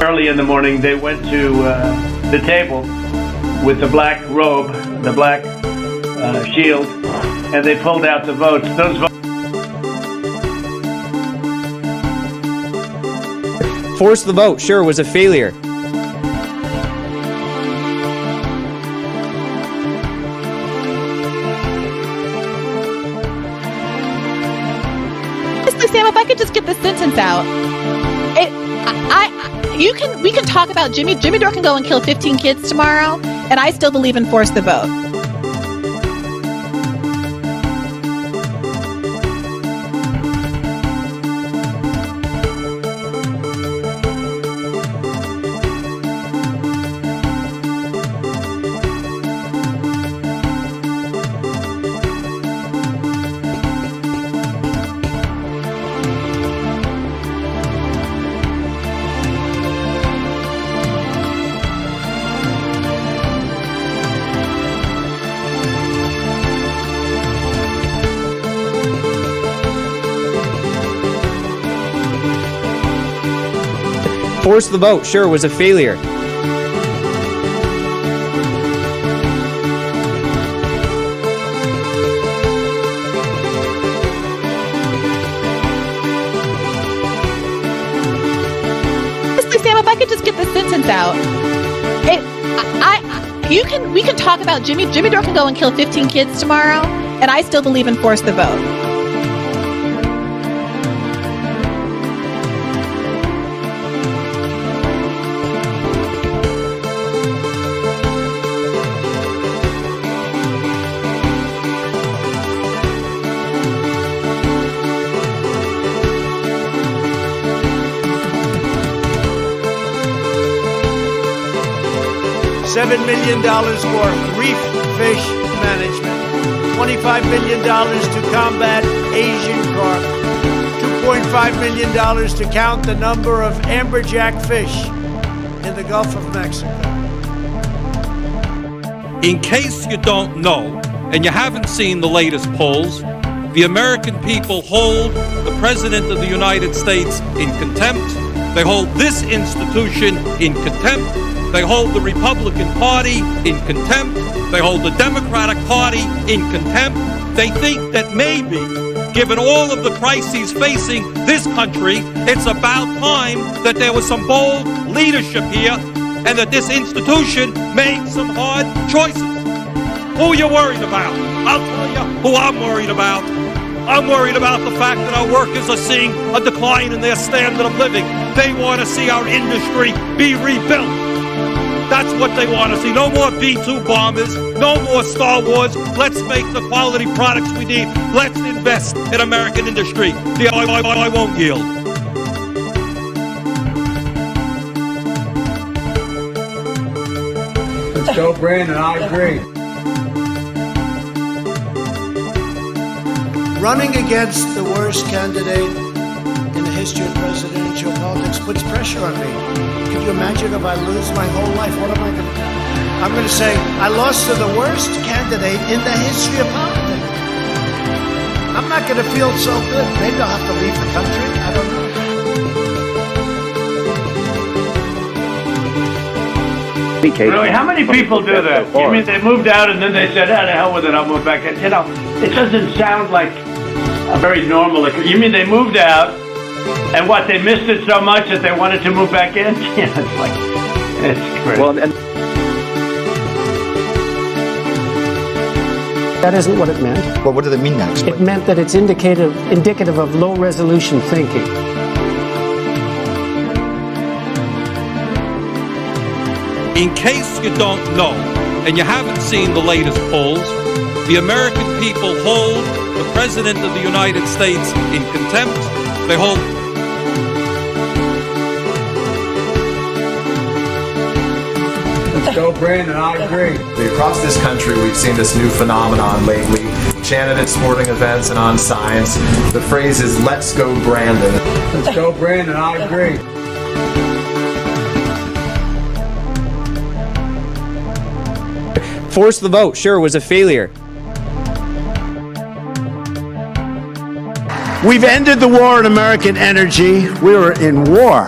Early in the morning, they went to the table with the black robe, the black shield, and they pulled out the votes. Those votes. Force the vote, sure, was a failure. Sam, if I could just get this sentence out. We can talk about Jimmy Dore can go and kill 15 kids tomorrow, and I still believe in force the vote. Force the vote, sure, was a failure. Sam, if I could just get this sentence out. We can talk about Jimmy Dore can go and kill 15 kids tomorrow, and I still believe in force the vote. $7 million for reef fish management, $25 million to combat Asian carp, $2.5 million to count the number of amberjack fish in the Gulf of Mexico. In case you don't know, and you haven't seen the latest polls, the American people hold the President of the United States in contempt. They hold this institution in contempt. They hold the Republican Party in contempt. They hold the Democratic Party in contempt. They think that maybe, given all of the crises facing this country, it's about time that there was some bold leadership here and that this institution made some hard choices. Who are you worried about? I'll tell you who I'm worried about. I'm worried about the fact that our workers are seeing a decline in their standard of living. They want to see our industry be rebuilt. That's what they want to see. No more B-2 bombers. No more Star Wars. Let's make the quality products we need. Let's invest in American industry. I won't yield. Let's go, Brandon. I agree. Running against the worst candidate in the history of presidential politics puts pressure on me. Could you imagine if I lose my whole life? What am I going to do? I'm going to say, I lost to the worst candidate in the history of politics. I'm not going to feel so good. Maybe I'll have to leave the country. I don't know. Really, how many people do that? You mean they moved out and then they said, "Ah, the hell with it, I'll move back in." You know, it doesn't sound like a very normal. You mean they moved out and what? They missed it so much that they wanted to move back in? Yeah, it's crazy. Well, and that isn't what it meant. well, what did it mean next? It meant that it's indicative of low resolution thinking. In case you don't know, and you haven't seen the latest polls, the American people hold the President of the United States in contempt. They hold... Let's go, Brandon. I agree. Across this country, we've seen this new phenomenon lately, chanted at sporting events and on signs. The phrase is, "Let's go, Brandon." Let's go, Brandon. I agree. Force the vote, sure, was a failure. We've ended the war on American energy. We were in war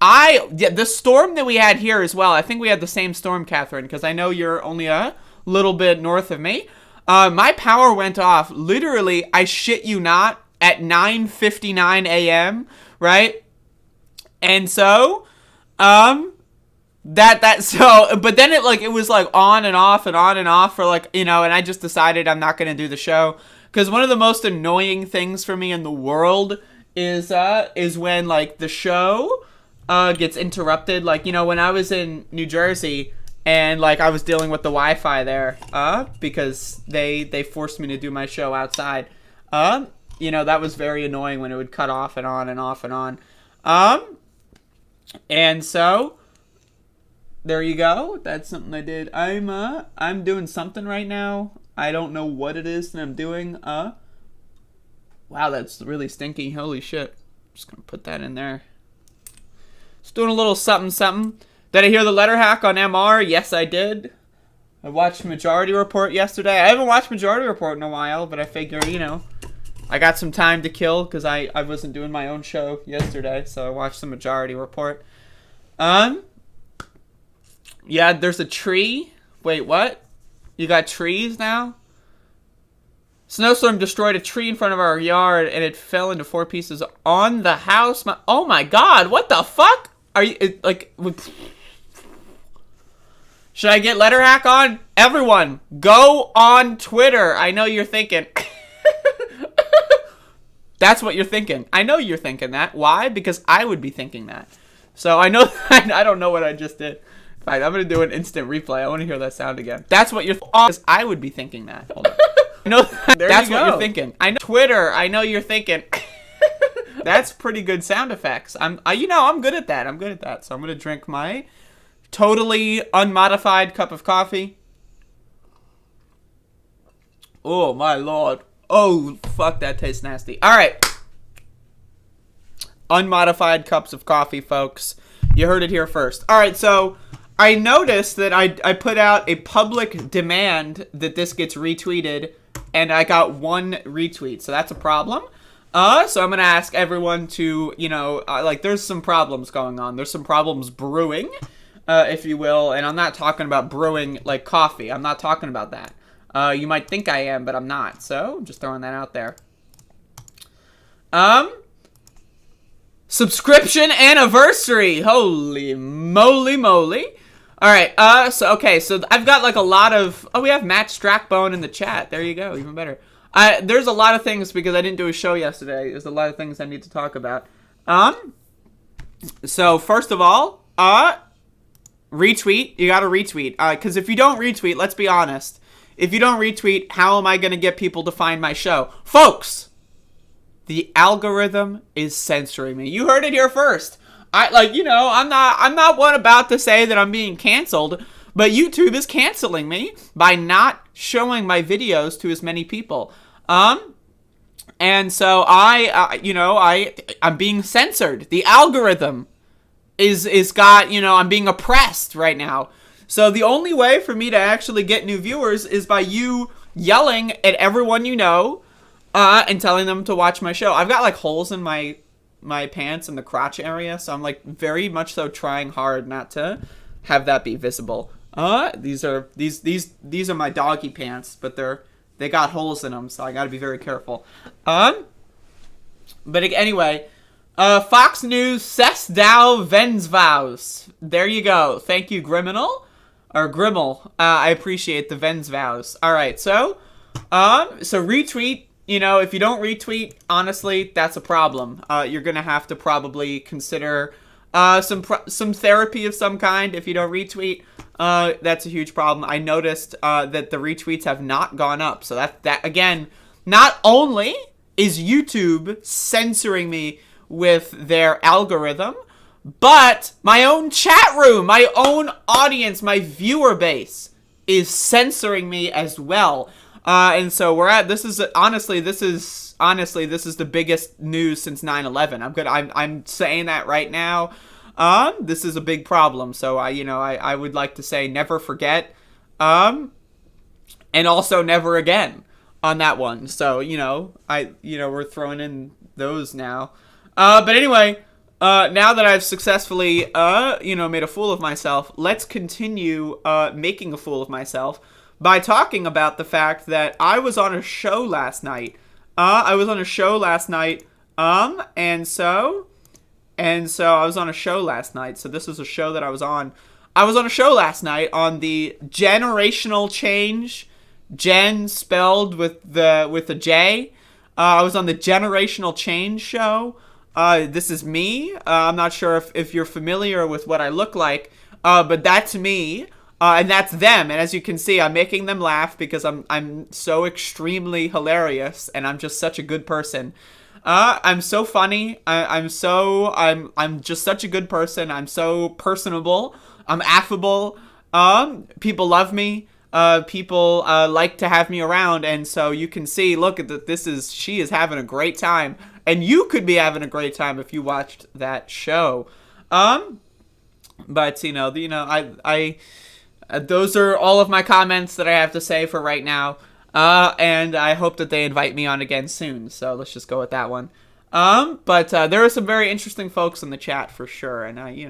the storm that we had here as well, I think we had the same storm, Catherine, because I know you're only a little bit north of me. My power went off, literally, I shit you not, at 9:59 a.m., right? And so, but then it was like on and off and on and off for like, and I just decided I'm not going to do the show. Because one of the most annoying things for me in the world is when like the show gets interrupted. Like, when I was in New Jersey and like I was dealing with the Wi-Fi there because they forced me to do my show outside. That was very annoying when it would cut off and on and off and on. And so there you go. That's something I did. I'm doing something right now. I don't know what it is that I'm doing. Wow, that's really stinky. Holy shit. Just gonna put that in there. Just doing a little something something. Did I hear the letter hack on MR? Yes, I did. I watched Majority Report yesterday. I haven't watched Majority Report in a while, but I figure, I got some time to kill because I wasn't doing my own show yesterday, so I watched the Majority Report. Yeah, there's a tree. Wait, what? You got trees now? Snowstorm destroyed a tree in front of our yard and it fell into 4 pieces on the house. Oh my god, what the fuck? Are you, should I get letter hack on? Everyone, go on Twitter. I know you're thinking. That's what you're thinking. I know you're thinking that. Why? Because I would be thinking that. So I know, I don't know what I just did. Fine, I'm going to do an instant replay. I want to hear that sound again. That's what you're because I would be thinking that. Hold on. I know that's what you're thinking. I know Twitter. I know you're thinking. That's pretty good sound effects. I'm good at that. I'm good at that. So I'm going to drink my totally unmodified cup of coffee. Oh, my lord. Oh, fuck, that tastes nasty. All right. Unmodified cups of coffee, folks. You heard it here first. All right, so I noticed that I put out a public demand that this gets retweeted, and I got 1 retweet, so that's a problem. So I'm going to ask everyone to, there's some problems going on. There's some problems brewing, if you will, and I'm not talking about brewing like coffee. I'm not talking about that. You might think I am, but I'm not. So, I'm just throwing that out there. Subscription anniversary. Holy moly moly. Alright, so I've got like a lot of... Oh, we have Matt Strackbone in the chat. There you go, even better. There's a lot of things because I didn't do a show yesterday. There's a lot of things I need to talk about. So, first of all, retweet. You gotta retweet. Because if you don't retweet, let's be honest. If you don't retweet, how am I going to get people to find my show? Folks, the algorithm is censoring me. You heard it here first. I'm not one about to say that I'm being canceled, but YouTube is canceling me by not showing my videos to as many people. And so I'm being censored. The algorithm is I'm being oppressed right now. So the only way for me to actually get new viewers is by you yelling at everyone you know and telling them to watch my show. I've got like holes in my pants in the crotch area, so I'm like very much so trying hard not to have that be visible. These are my doggy pants, but they got holes in them, so I got to be very careful. But anyway, Fox News Ses Thou Vensvaus. There you go. Thank you, Griminal. Or Grimmel. I appreciate the Vensvaus. Alright, so retweet. If you don't retweet, honestly, that's a problem. You're gonna have to probably consider some therapy of some kind if you don't retweet. That's a huge problem. I noticed that the retweets have not gone up. So that again, not only is YouTube censoring me with their algorithm, but my own chat room, my own audience, my viewer base is censoring me as well. And so this is the biggest news since 9/11. I'm saying that right now. This is a big problem. So I would like to say never forget, and also never again on that one. So, we're throwing in those now. But anyway, now that I've successfully, made a fool of myself, let's continue making a fool of myself by talking about the fact that I was on a show last night. And so I was on a show last night. So this was a show that I was on. I was on a show last night on the Generational Change, Gen spelled with a J. I was on the Generational Change show. This is me. I'm not sure if you're familiar with what I look like, but that's me, and that's them. And as you can see, I'm making them laugh because I'm so extremely hilarious, and I'm just such a good person. I'm so funny. I'm just such a good person. I'm so personable. I'm affable. People love me. People like to have me around, and so you can see. Look at that. She is having a great time. And you could be having a great time if you watched that show. But I those are all of my comments that I have to say for right now. And I hope that they invite me on again soon. So let's just go with that one. But there are some very interesting folks in the chat for sure. And there you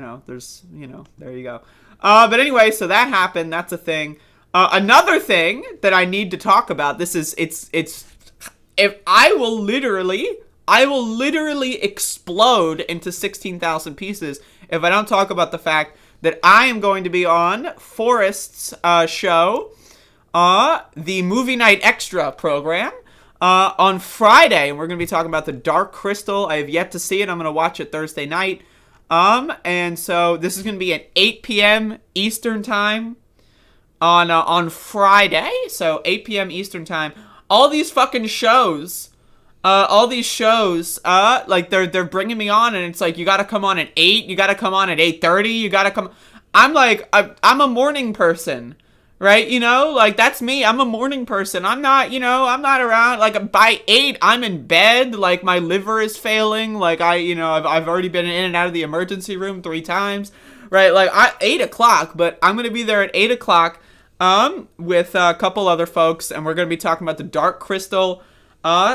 go. But anyway, so that happened. That's a thing. Another thing that I need to talk about. I will literally explode into 16,000 pieces if I don't talk about the fact that I am going to be on Forrest's show, the Movie Night Extra program, on Friday. And we're going to be talking about The Dark Crystal. I have yet to see it. I'm going to watch it Thursday night. And so this is going to be at 8 p.m. Eastern Time on Friday. So 8 p.m. Eastern Time. All these fucking shows... like they're bringing me on, and it's like, you gotta come on at 8, you gotta come on at 8:30, you gotta come. I'm like, I'm a morning person, right? Like that's me. I'm a morning person. I'm not around, like by 8, I'm in bed, like my liver is failing, like I've already been in and out of the emergency room 3 times, right? Like 8 o'clock, but I'm gonna be there at 8 o'clock, with a couple other folks, and we're gonna be talking about the Dark Crystal.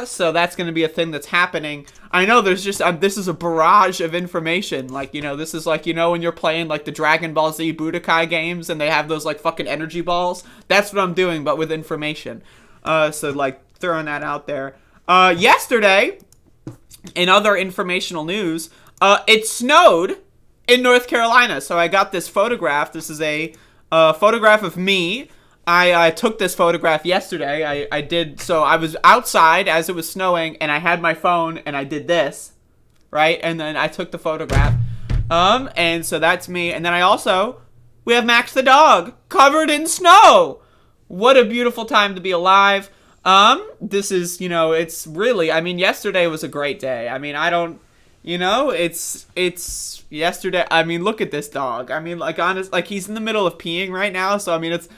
So that's going to be a thing that's happening. I know there's just, this is a barrage of information. Like, this is like, when you're playing like the Dragon Ball Z Budokai games and they have those like fucking energy balls. That's what I'm doing, but with information. So like throwing that out there. Yesterday, in other informational news, it snowed in North Carolina. So I got this photograph. This is a photograph of me. I took this photograph yesterday. I did, so I was outside as it was snowing, and I had my phone, and I did this, right? And then I took the photograph. And so that's me. And then we have Max the dog, covered in snow. What a beautiful time to be alive. This is, it's really, yesterday was a great day. It's yesterday. Look at this dog. Like he's in the middle of peeing right now, so it's...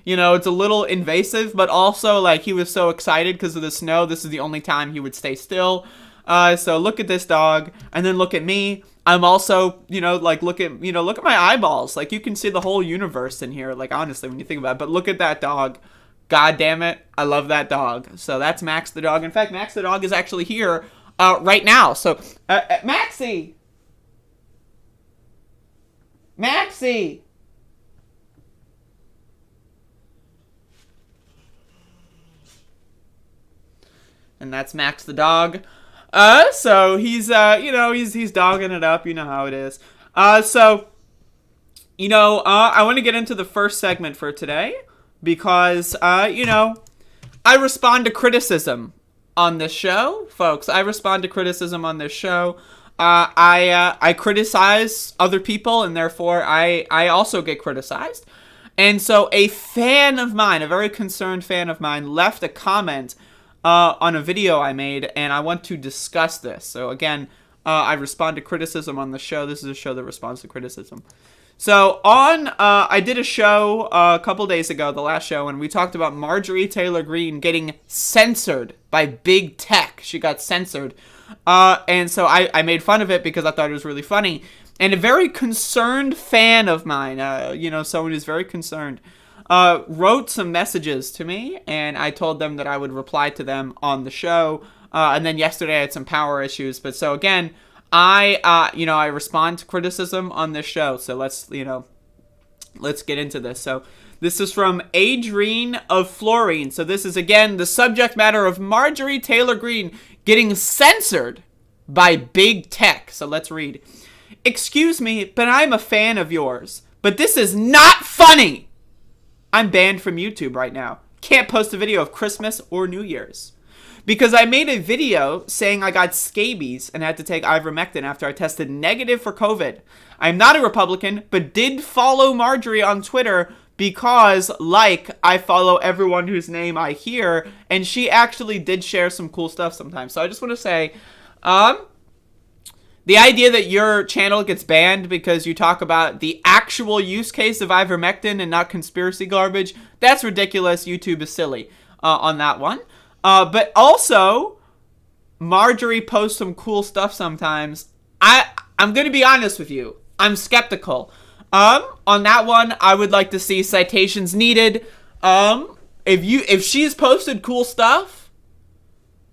it's a little invasive, but also, like, he was so excited because of the snow. This is the only time he would stay still. So look at this dog, and then look at me. I'm also, look at my eyeballs. Like, you can see the whole universe in here, like, honestly, when you think about it. But look at that dog. God damn it. I love that dog. So that's Max the dog. In fact, Max the dog is actually here right now. So, Maxie! Maxie! And that's Max the dog. So he's, he's dogging it up. You know how it is. I want to get into the first segment for today because, I respond to criticism on this show, folks. I respond to criticism on this show. I criticize other people, and therefore I also get criticized. And so a fan of mine, a very concerned fan of mine, left a comment on a video I made, and I want to discuss this. So again, I respond to criticism on the show. This is a show that responds to criticism. So I did a show a couple days ago, the last show, and we talked about Marjorie Taylor Greene getting censored by big tech. She got censored. And so I made fun of it because I thought it was really funny. And a very concerned fan of mine, someone who's very concerned, wrote some messages to me, and I told them that I would reply to them on the show. And then yesterday I had some power issues. But so again, I respond to criticism on this show. So let's get into this. So this is from Adrienne of Florine. So this is, again, the subject matter of Marjorie Taylor Greene getting censored by big tech. So let's read. Excuse me, but I'm a fan of yours. But this is not funny. I'm banned from YouTube right now. Can't post a video of Christmas or New Year's. Because I made a video saying I got scabies and had to take ivermectin after I tested negative for COVID. I'm not a Republican, but did follow Marjorie on Twitter because, I follow everyone whose name I hear, and she actually did share some cool stuff sometimes. So I just want to say, the idea that your channel gets banned because you talk about the actual use case of ivermectin and not conspiracy garbage, that's ridiculous. YouTube is silly on that one. But also, Marjorie posts some cool stuff sometimes. I'm going to be honest with you. I'm skeptical. On that one, I would like to see citations needed. If she's posted cool stuff,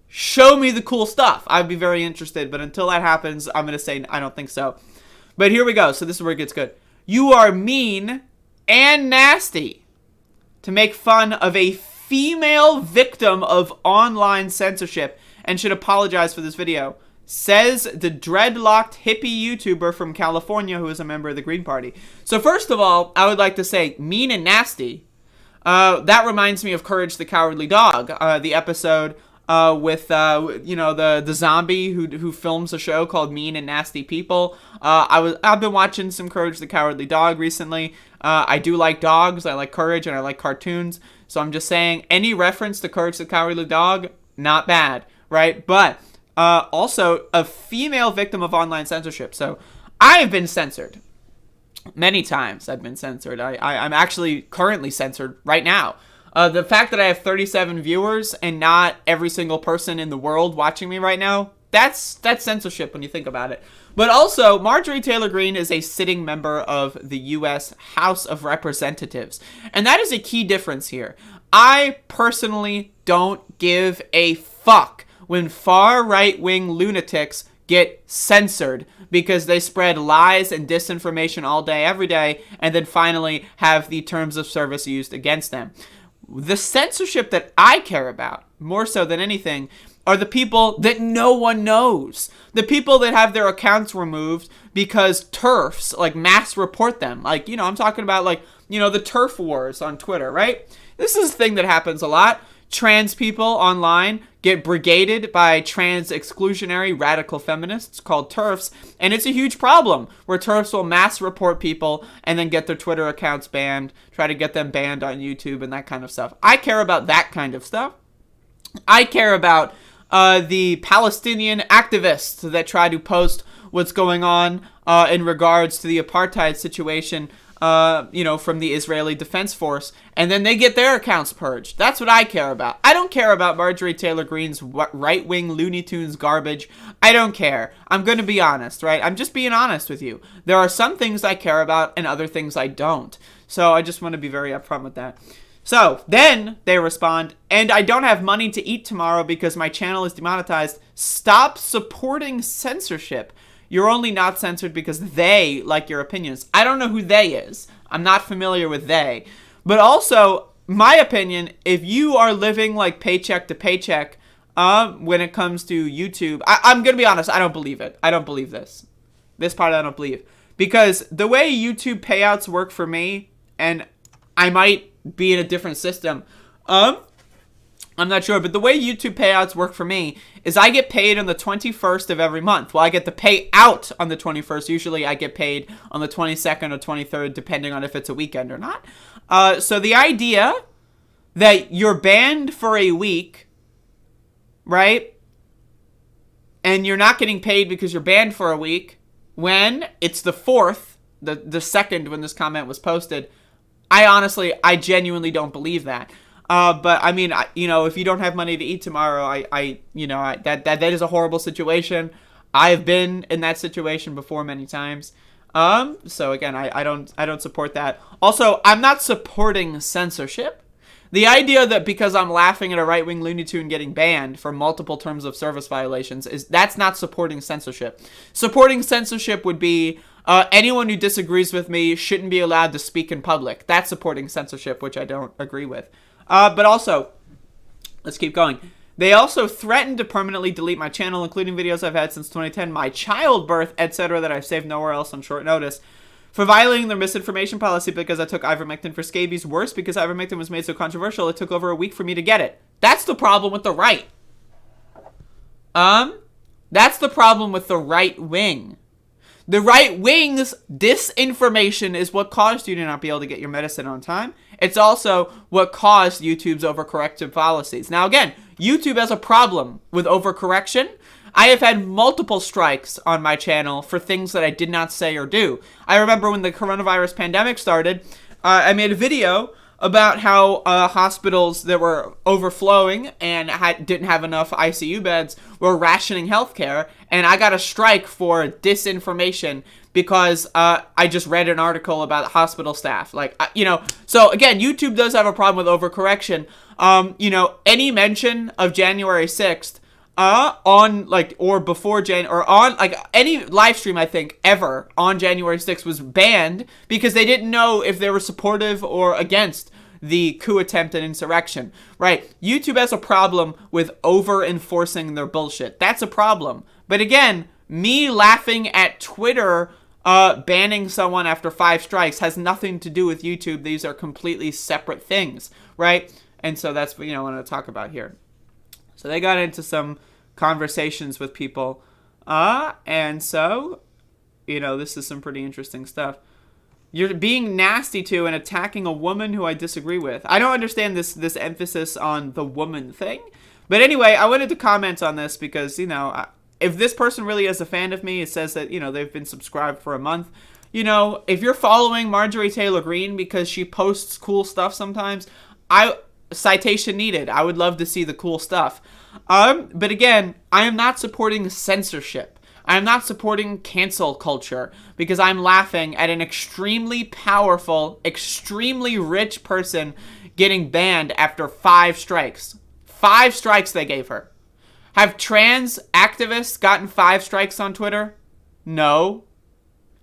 show me the cool stuff. I'd be very interested. But until that happens, I'm going to say I don't think so. But here we go. So this is where it gets good. You are mean and nasty to make fun of a female victim of online censorship and should apologize for this video, says the dreadlocked hippie YouTuber from California who is a member of the Green Party. So first of all, I would like to say mean and nasty. That reminds me of Courage the Cowardly Dog, the episode with the zombie who films a show called Mean and Nasty People. I've been watching some Courage the Cowardly Dog recently. I do like dogs, I like Courage, and I like cartoons. So I'm just saying, any reference to Courage the Cowardly Dog, not bad, right? But also a female victim of online censorship. So I have been censored. Many times I've been censored. I'm actually currently censored right now. The fact that I have 37 viewers and not every single person in the world watching me right now, that's censorship when you think about it. But also, Marjorie Taylor Greene is a sitting member of the U.S. House of Representatives. And that is a key difference here. I personally don't give a fuck when far right-wing lunatics get censored because they spread lies and disinformation all day, every day, and then finally have the terms of service used against them. The censorship that I care about, more so than anything, are the people that no one knows. The people that have their accounts removed because TERFs, mass report them. I'm talking about, the TERF wars on Twitter, right? This is a thing that happens a lot. Trans people online get brigaded by trans exclusionary radical feminists called TERFs, and it's a huge problem where TERFs will mass report people and then get their Twitter accounts banned, try to get them banned on YouTube and that kind of stuff. I care about that kind of stuff. I care about the Palestinian activists that try to post what's going on in regards to the apartheid situation, from the Israeli Defense Force, and then they get their accounts purged. That's what I care about. I don't care about Marjorie Taylor Greene's right-wing Looney Tunes garbage. I don't care. I'm going to be honest, right? I'm just being honest with you. There are some things I care about and other things I don't. So I just want to be very upfront with that. So then they respond, and I don't have money to eat tomorrow because my channel is demonetized. Stop supporting censorship. You're only not censored because they like your opinions. I don't know who they is. I'm not familiar with they. But also, my opinion, if you are living paycheck to paycheck when it comes to YouTube, I'm going to be honest, I don't believe it. I don't believe this. This part I don't believe. Because the way YouTube payouts work for me, and I might be in a different system, I'm not sure, but the way YouTube payouts work for me is I get paid on the 21st of every month. Well, I get the payout on the 21st. Usually I get paid on the 22nd or 23rd, depending on if it's a weekend or not. So the idea that you're banned for a week, right? And you're not getting paid because you're banned for a week when it's the 4th, the 2nd when this comment was posted. I genuinely don't believe that. But I mean, if you don't have money to eat tomorrow, that is a horrible situation. I've been in that situation before many times. So again, I don't support that. Also, I'm not supporting censorship. The idea that because I'm laughing at a right-wing Looney Tune getting banned for multiple terms of service violations, that's not supporting censorship. Supporting censorship would be anyone who disagrees with me shouldn't be allowed to speak in public. That's supporting censorship, which I don't agree with. But also, let's keep going. They also threatened to permanently delete my channel, including videos I've had since 2010, my childbirth, etc., that I've saved nowhere else on short notice, for violating their misinformation policy because I took ivermectin for scabies. Worse, because ivermectin was made so controversial, it took over a week for me to get it. That's the problem with the right. That's the problem with the right wing. The right wing's disinformation is what caused you to not be able to get your medicine on time. It's also what caused YouTube's overcorrective policies. Now, again, YouTube has a problem with overcorrection. I have had multiple strikes on my channel for things that I did not say or do. I remember when the coronavirus pandemic started, I made a video about how hospitals that were overflowing and didn't have enough ICU beds were rationing healthcare, and I got a strike for disinformation because I just read an article about hospital staff. So again, YouTube does have a problem with overcorrection. Any mention of January 6th any live stream, I think, ever on January 6th was banned because they didn't know if they were supportive or against the coup attempt and insurrection, right? YouTube has a problem with over-enforcing their bullshit. That's a problem. But again, me laughing at Twitter banning someone after 5 strikes has nothing to do with YouTube. These are completely separate things, right? And so that's what I want to talk about here. So they got into some conversations with people, and so, this is some pretty interesting stuff. You're being nasty to and attacking a woman who I disagree with. I don't understand this emphasis on the woman thing. But anyway, I wanted to comment on this because, if this person really is a fan of me, it says that, they've been subscribed for a month. If you're following Marjorie Taylor Greene because she posts cool stuff sometimes, citation needed. I would love to see the cool stuff. But again, I am not supporting censorship. I am not supporting cancel culture because I'm laughing at an extremely powerful, extremely rich person getting banned after 5 strikes. 5 strikes they gave her. Have trans activists gotten 5 strikes on Twitter? No.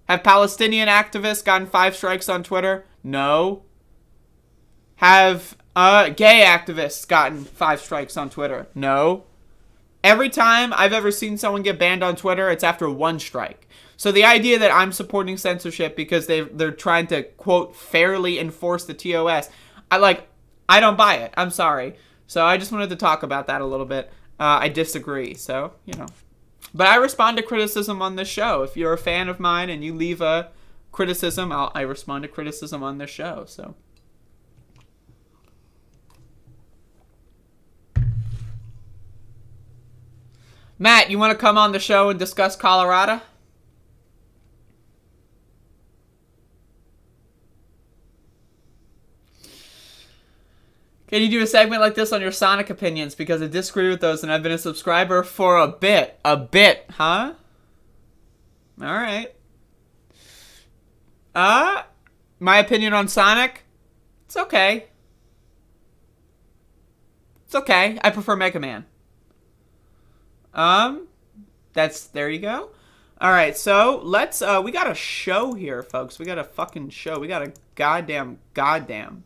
Have Palestinian activists gotten 5 strikes on Twitter? No. Have gay activists gotten 5 strikes on Twitter? No. Every time I've ever seen someone get banned on Twitter, it's after 1 strike. So the idea that I'm supporting censorship because they're trying to, quote, fairly enforce the TOS, I don't buy it. I'm sorry. So I just wanted to talk about that a little bit. I disagree. So, But I respond to criticism on this show. If you're a fan of mine and you leave a criticism, I respond to criticism on this show. So. Matt, you want to come on the show and discuss Colorado? Can you do a segment like this on your Sonic opinions? Because I disagree with those and I've been a subscriber for a bit. A bit, huh? Alright. My opinion on Sonic? It's okay. It's okay. I prefer Mega Man. There you go. Alright, so let's, we got a show here, folks. We got a fucking show. We got a goddamn.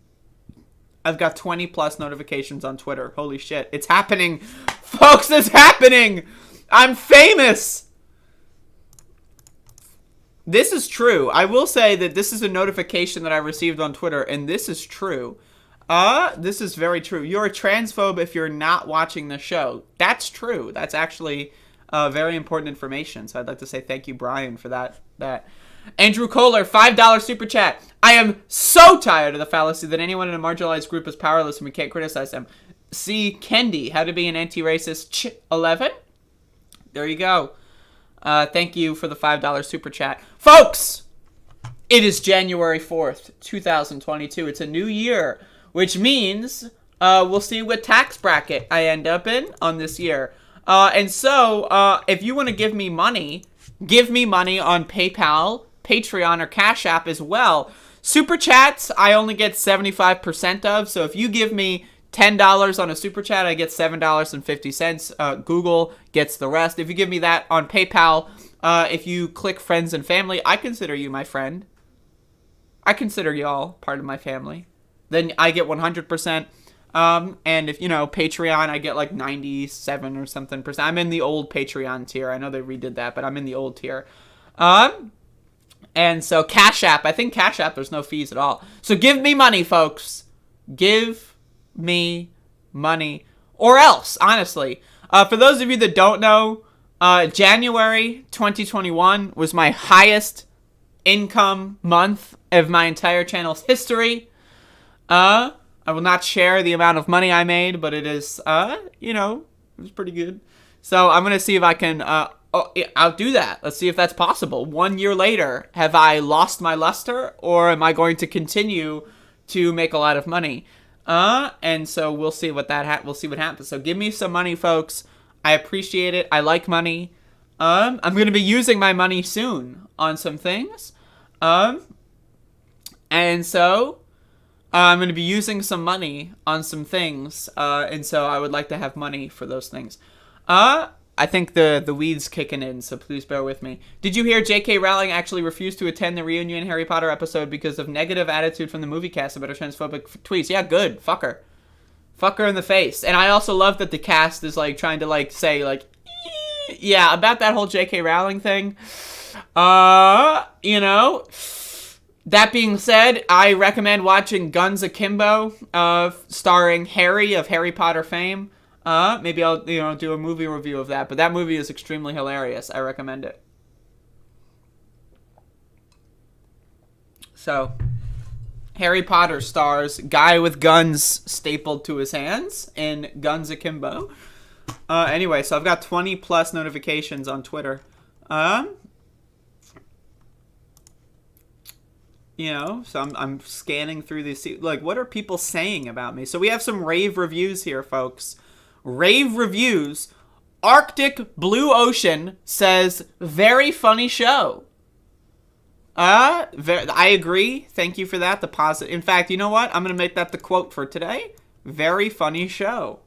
I've got 20 plus notifications on Twitter. Holy shit. It's happening. Folks, it's happening. I'm famous. This is true. I will say that this is a notification that I received on Twitter, and this is true. This is very true. You're a transphobe if you're not watching the show. That's true. That's actually very important information. So I'd like to say thank you, Brian, for that. Andrew Kohler, $5 super chat. I am so tired of the fallacy that anyone in a marginalized group is powerless and we can't criticize them. See Kendi, how to be an anti-racist 11. There you go. Thank you for the $5 super chat. Folks, it is January 4th, 2022. It's a new year, which means we'll see what tax bracket I end up in on this year. And so if you want to give me money on PayPal Patreon or Cash App as well. Super Chats, I only get 75% of, so if you give me $10 on a Super Chat, I get $7.50. Google gets the rest. If you give me that on PayPal, if you click Friends and Family, I consider you my friend. I consider y'all part of my family. Then I get 100%. And if, Patreon, I get like 97 or something percent. I'm in the old Patreon tier. I know they redid that, but I'm in the old tier. And so Cash App, I think Cash App, there's no fees at all. So give me money, folks. Give me money. Or else, honestly. For those of you that don't know, January 2021 was my highest income month of my entire channel's history. I will not share the amount of money I made, but it is, it was pretty good. So I'm going to see if I can outdo that. Let's see if that's possible. 1 year later, have I lost my luster, or am I going to continue to make a lot of money? And so we'll see what we'll see what happens. So give me some money, folks. I appreciate it. I like money. I'm going to be using my money soon on some things. And so I'm going to be using some money on some things. And so I would like to have money for those things. I think the weed's kicking in, so please bear with me. Did you hear J.K. Rowling actually refused to attend the reunion Harry Potter episode because of negative attitude from the movie cast about her transphobic tweets? Yeah, good. Fuck her. Fuck her in the face. And I also love that the cast is, trying to, say, yeah, about that whole J.K. Rowling thing. That being said, I recommend watching Guns Akimbo, starring Harry of Harry Potter fame. Maybe I'll, do a movie review of that. But that movie is extremely hilarious. I recommend it. So, Harry Potter stars guy with guns stapled to his hands in Guns Akimbo. Anyway, so I've got 20 plus notifications on Twitter. So I'm scanning through these. What are people saying about me? So we have some rave reviews here, folks. Rave reviews. Arctic Blue Ocean says, very funny show. I agree. Thank you for that. The positive. In fact, you know what? I'm going to make that the quote for today. Very funny show.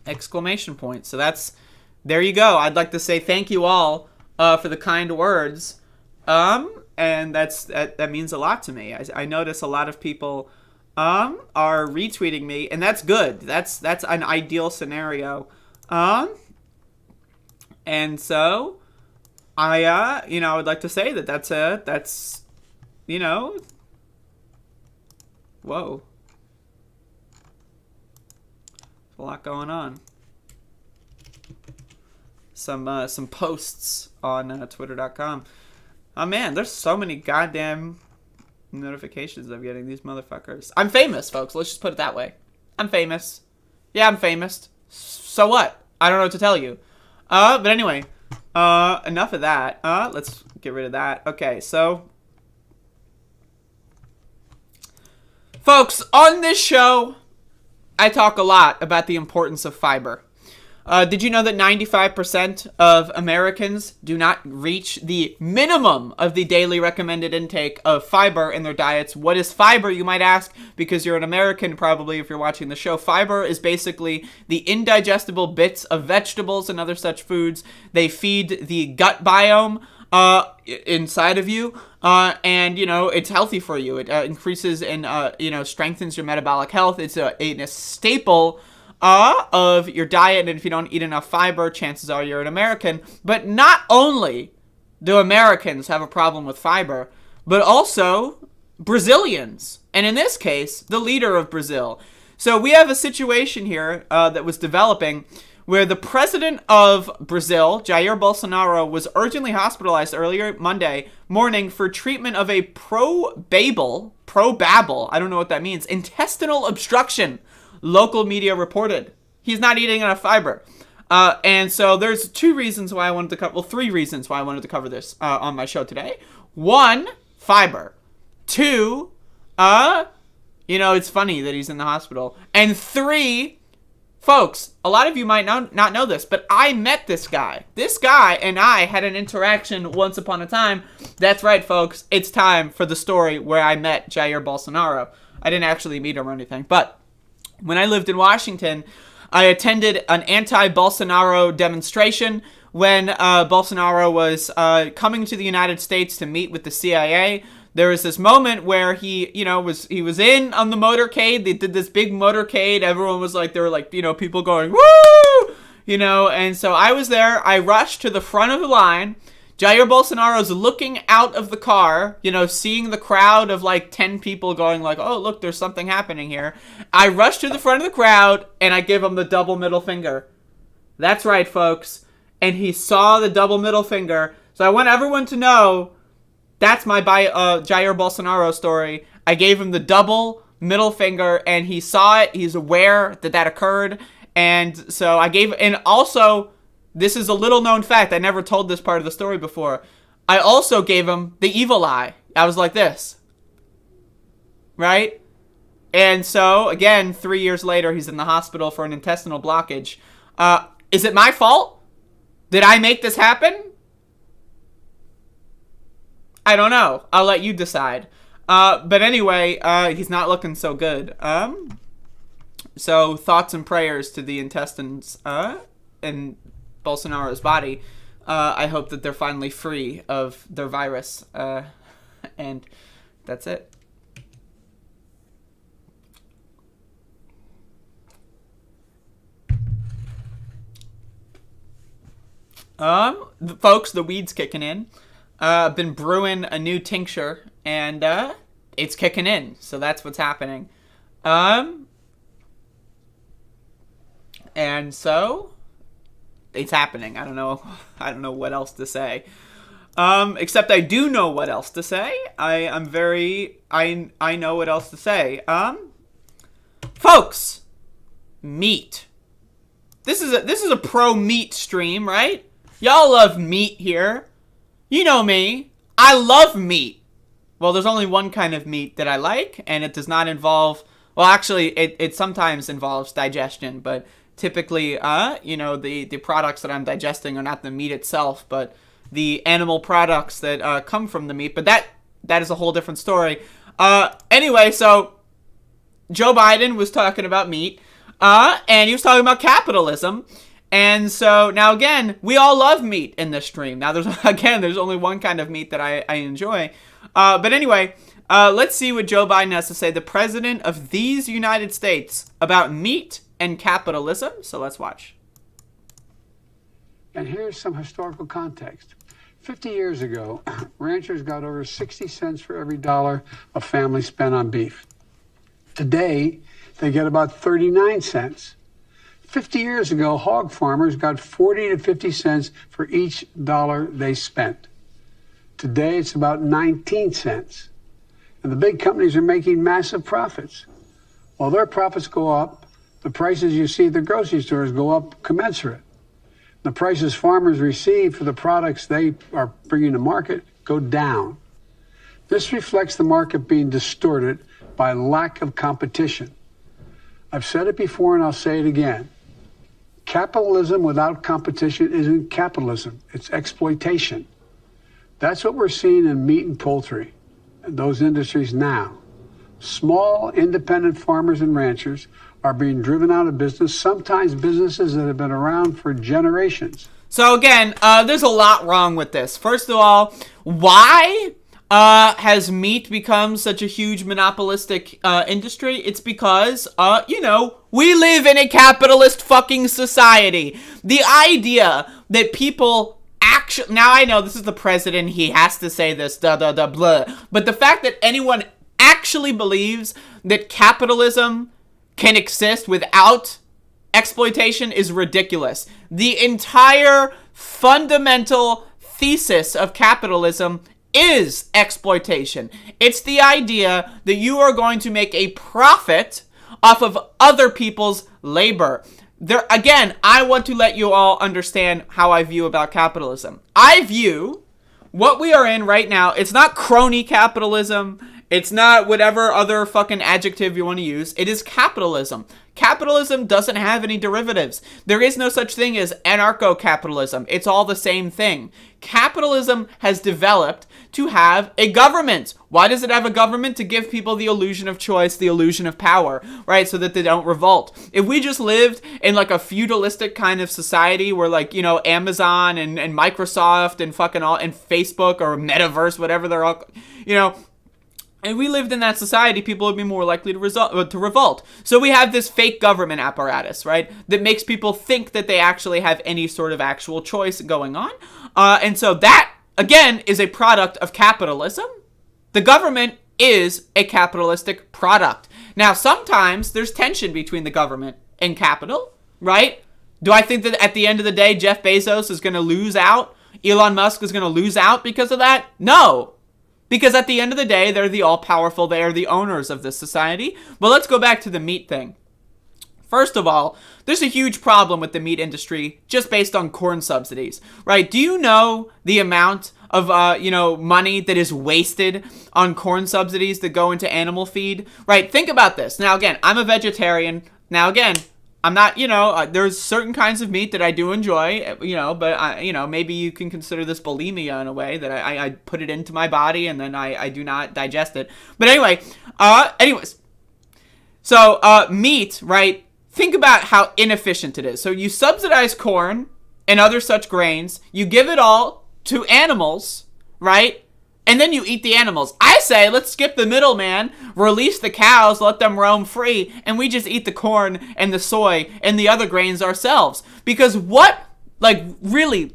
Exclamation point. So there you go. I'd like to say thank you all for the kind words. And that means a lot to me. I notice a lot of people are retweeting me, and that's good. That's an ideal scenario. And so I would like to say that's whoa. There's a lot going on. Some posts on twitter.com. Oh man, there's so many goddamn notifications I'm getting, these motherfuckers. I'm famous, folks. Let's just put it that way. I'm famous. Yeah, I'm famous. So what? I don't know what to tell you. But anyway, enough of that. Let's get rid of that. Okay, so folks, on this show, I talk a lot about the importance of fiber. Did you know that 95% of Americans do not reach the minimum of the daily recommended intake of fiber in their diets? What is fiber, you might ask? Because you're an American, probably, if you're watching the show. Fiber is basically the indigestible bits of vegetables and other such foods. They feed the gut biome inside of you, and it's healthy for you. It increases and strengthens your metabolic health. It's a staple of your diet, and if you don't eat enough fiber, chances are you're an American. But not only do Americans have a problem with fiber, but also Brazilians, and in this case, the leader of Brazil. So we have a situation here that was developing where the president of Brazil, Jair Bolsonaro, was urgently hospitalized earlier Monday morning for treatment of a probable, I don't know what that means, intestinal obstruction. Local media reported. He's not eating enough fiber. And so there's three reasons why I wanted to cover this on my show today. 1, fiber. 2, it's funny that he's in the hospital. And 3, folks, a lot of you might not know this, but I met this guy. This guy and I had an interaction once upon a time. That's right, folks. It's time for the story where I met Jair Bolsonaro. I didn't actually meet him or anything, but when I lived in Washington, I attended an anti-Bolsonaro demonstration when Bolsonaro was coming to the United States to meet with the CIA. There was this moment where he was in on the motorcade. They did this big motorcade. Everyone was like, there were like, people going, woo! And so I was there. I rushed to the front of the line. Jair Bolsonaro's looking out of the car, seeing the crowd of like 10 people going like, oh, look, there's something happening here. I rushed to the front of the crowd and I give him the double middle finger. That's right, folks. And he saw the double middle finger. So I want everyone to know that's my Jair Bolsonaro story. I gave him the double middle finger and he saw it. He's aware that occurred. And so and also, this is a little known fact. I never told this part of the story before. I also gave him the evil eye. I was like this. Right? And so, again, 3 years later, he's in the hospital for an intestinal blockage. Is it my fault? Did I make this happen? I don't know. I'll let you decide. But anyway, he's not looking so good. So thoughts and prayers to the intestines and Bolsonaro's body. I hope that they're finally free of their virus. And that's it. Folks, the weed's kicking in. Been brewing a new tincture, and it's kicking in. So that's what's happening. And so it's happening. I don't know what else to say. Except I do know what else to say. I know what else to say. Folks, meat. This is a pro meat stream, right? Y'all love meat here. You know me. I love meat. Well, there's only one kind of meat that I like, and it does not involve, well, actually, it sometimes involves digestion, but typically, the products that I'm digesting are not the meat itself, but the animal products that come from the meat. But that is a whole different story. Anyway, so Joe Biden was talking about meat, and he was talking about capitalism. And so now again, we all love meat in this stream. Now there's only one kind of meat that I enjoy. But anyway, let's see what Joe Biden has to say, the president of these United States, about meat and capitalism. So let's watch. And here's some historical context. 50 years ago, ranchers got over 60 cents for every dollar a family spent on beef. Today, they get about 39 cents. 50 years ago, hog farmers got 40 to 50 cents for each dollar they spent. Today, it's about 19 cents. And the big companies are making massive profits. While their profits go up, the prices you see at the grocery stores go up commensurate. The prices farmers receive for the products they are bringing to market go down. This reflects the market being distorted by lack of competition. I've said it before and I'll say it again. Capitalism without competition isn't capitalism, it's exploitation. That's what we're seeing in meat and poultry, and those industries now. Small, independent farmers and ranchers are being driven out of business, sometimes businesses that have been around for generations. So again, there's a lot wrong with this. First of all, why has meat become such a huge monopolistic industry? It's because, we live in a capitalist fucking society. The idea that people actually... Now, I know this is the president. He has to say this, blah. But the fact that anyone actually believes that capitalism can exist without exploitation is ridiculous. The entire fundamental thesis of capitalism is exploitation. It's the idea that you are going to make a profit off of other people's labor. Again, I want to let you all understand how I view about capitalism. I view what we are in right now, it's not crony capitalism, It's not whatever other fucking adjective you want to use. It is capitalism. Capitalism doesn't have any derivatives. There is no such thing as anarcho-capitalism. It's all the same thing. Capitalism has developed to have a government. Why does it have a government? To give people the illusion of choice, the illusion of power, right? So that they don't revolt. If we just lived in like a feudalistic kind of society where like, you know, Amazon and Microsoft and fucking all, and Facebook or Metaverse, whatever they're all, you know, and we lived in that society, people would be more likely to revolt. So we have this fake government apparatus, right, that makes people think that they actually have any sort of actual choice going on. And so that, again, is a product of capitalism. The government is a capitalistic product. Now, sometimes there's tension between the government and capital, right? Do I think that at the end of the day, Jeff Bezos is going to lose out? Elon Musk is going to lose out because of that? No. Because at the end of the day, they're the all-powerful, they are the owners of this society. But let's go back to the meat thing. First of all, there's a huge problem with the meat industry just based on corn subsidies, right? Do you know the amount of, money that is wasted on corn subsidies that go into animal feed, right? Think about this. Now, again, I'm a vegetarian. Now, again, I'm not, there's certain kinds of meat that I do enjoy, but, maybe you can consider this bulimia in a way that I put it into my body and then I do not digest it. But anyway, so meat, right? Think about how inefficient it is. So you subsidize corn and other such grains, you give it all to animals, right? And then you eat the animals. I say, let's skip the middleman, release the cows, let them roam free, and we just eat the corn and the soy and the other grains ourselves. Because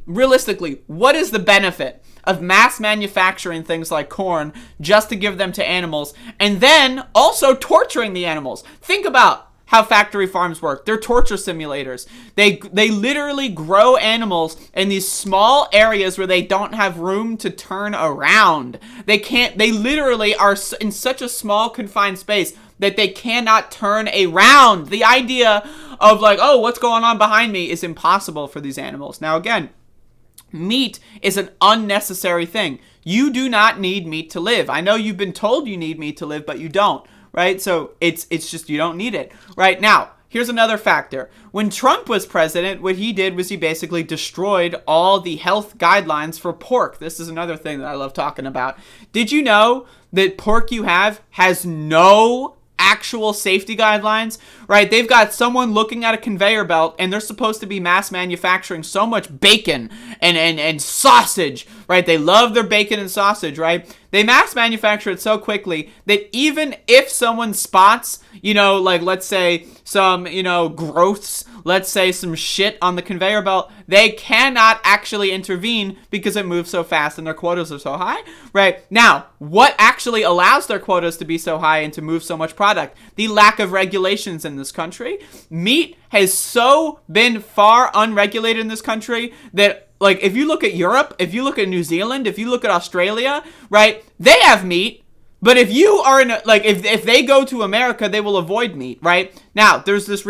realistically, what is the benefit of mass manufacturing things like corn just to give them to animals and then also torturing the animals? Think about how factory farms work. They're torture simulators. They literally grow animals in these small areas where they don't have room to turn around. They literally are in such a small confined space that they cannot turn around. The idea of like, oh, what's going on behind me is impossible for these animals. Now again, meat is an unnecessary thing. You do not need meat to live. I know you've been told you need meat to live, but you don't. Right? So it's just you don't need it. Right? Now, here's another factor. When Trump was president, what he did was he basically destroyed all the health guidelines for pork. This is another thing that I love talking about. Did you know that pork you have has no actual safety guidelines, right? They've got someone looking at a conveyor belt and they're supposed to be mass manufacturing so much bacon and sausage, right? They love their bacon and sausage, right? They mass manufacture it so quickly that even if someone spots, let's say some, growths, let's say some shit on the conveyor belt, they cannot actually intervene because it moves so fast and their quotas are so high, right? Now, what actually allows their quotas to be so high and to move so much product? The lack of regulations in this country. Meat has so been far unregulated in this country that, like, if you look at Europe, if you look at New Zealand, if you look at Australia, right, they have meat. But if you are if they go to America, they will avoid meat, right? Now, there's this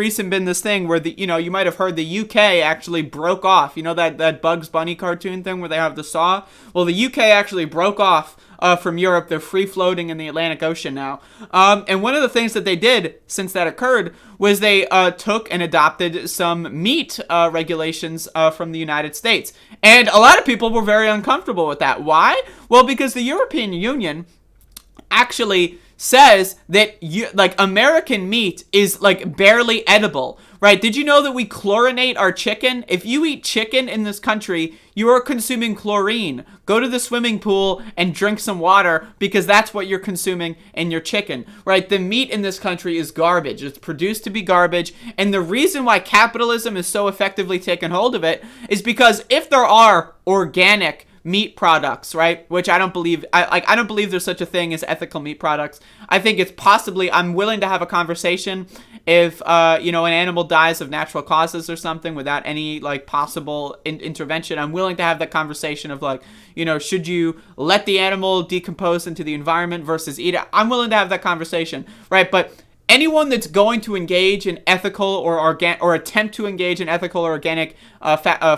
thing where you might have heard the UK actually broke off. You know that Bugs Bunny cartoon thing where they have the saw? Well, the UK actually broke off from Europe. They're free floating in the Atlantic Ocean now. And one of the things that they did since that occurred was they took and adopted some meat regulations from the United States. And a lot of people were very uncomfortable with that. Why? Well, because the European Union actually says that American meat is barely edible, right? Did you know that we chlorinate our chicken? If you eat chicken in this country, you are consuming chlorine. Go to the swimming pool and drink some water because that's what you're consuming in your chicken, right? The meat in this country is garbage. It's produced to be garbage. And the reason why capitalism is so effectively taken hold of it is because if there are organic meat products, right? Which I don't believe, I don't believe there's such a thing as ethical meat products. I think it's possibly, I'm willing to have a conversation if, an animal dies of natural causes or something without any possible intervention. I'm willing to have that conversation of should you let the animal decompose into the environment versus eat it? I'm willing to have that conversation, right? But anyone that's going to engage in ethical or attempt to engage in ethical or organic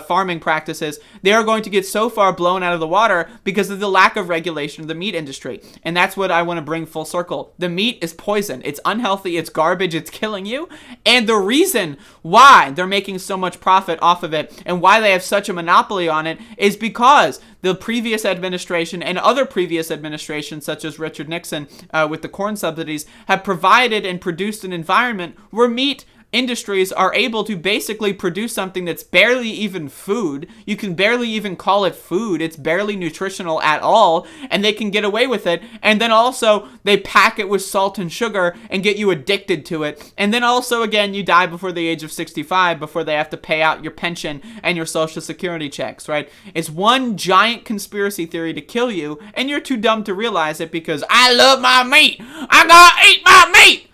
farming practices, they are going to get so far blown out of the water because of the lack of regulation of the meat industry. And that's what I want to bring full circle. The meat is poison. It's unhealthy. It's garbage. It's killing you. And the reason why they're making so much profit off of it and why they have such a monopoly on it is because the previous administration and other previous administrations, such as Richard Nixon with the corn subsidies, have provided and produced an environment where meat industries are able to basically produce something that's barely even food. You can barely even call it food. It's barely nutritional at all, and they can get away with it. And then also they pack it with salt and sugar and get you addicted to it. And then also, again, you die before the age of 65 before they have to pay out your pension and your social security checks, right? It's one giant conspiracy theory to kill you, and you're too dumb to realize it because I love my meat. I gotta eat my meat.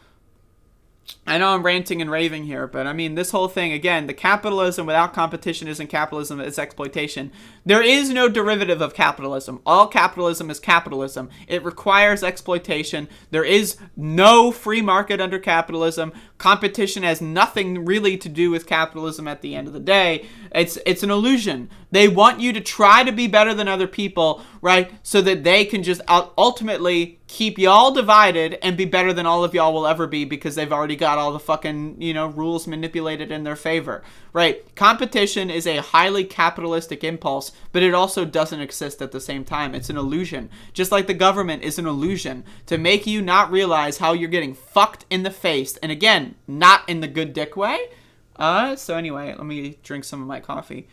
I know I'm ranting and raving here, but I mean, this whole thing, again, the capitalism without competition isn't capitalism, it's exploitation. There is no derivative of capitalism. All capitalism is capitalism. It requires exploitation. There is no free market under capitalism. Competition has nothing really to do with capitalism at the end of the day. It's an illusion. They want you to try to be better than other people, right? So that they can just ultimately keep y'all divided and be better than all of y'all will ever be because they've already got all the fucking, rules manipulated in their favor, right? Competition is a highly capitalistic impulse, but it also doesn't exist at the same time. It's an illusion. Just like the government is an illusion to make you not realize how you're getting fucked in the face. And again, not in the good dick way. So anyway, let me drink some of my coffee.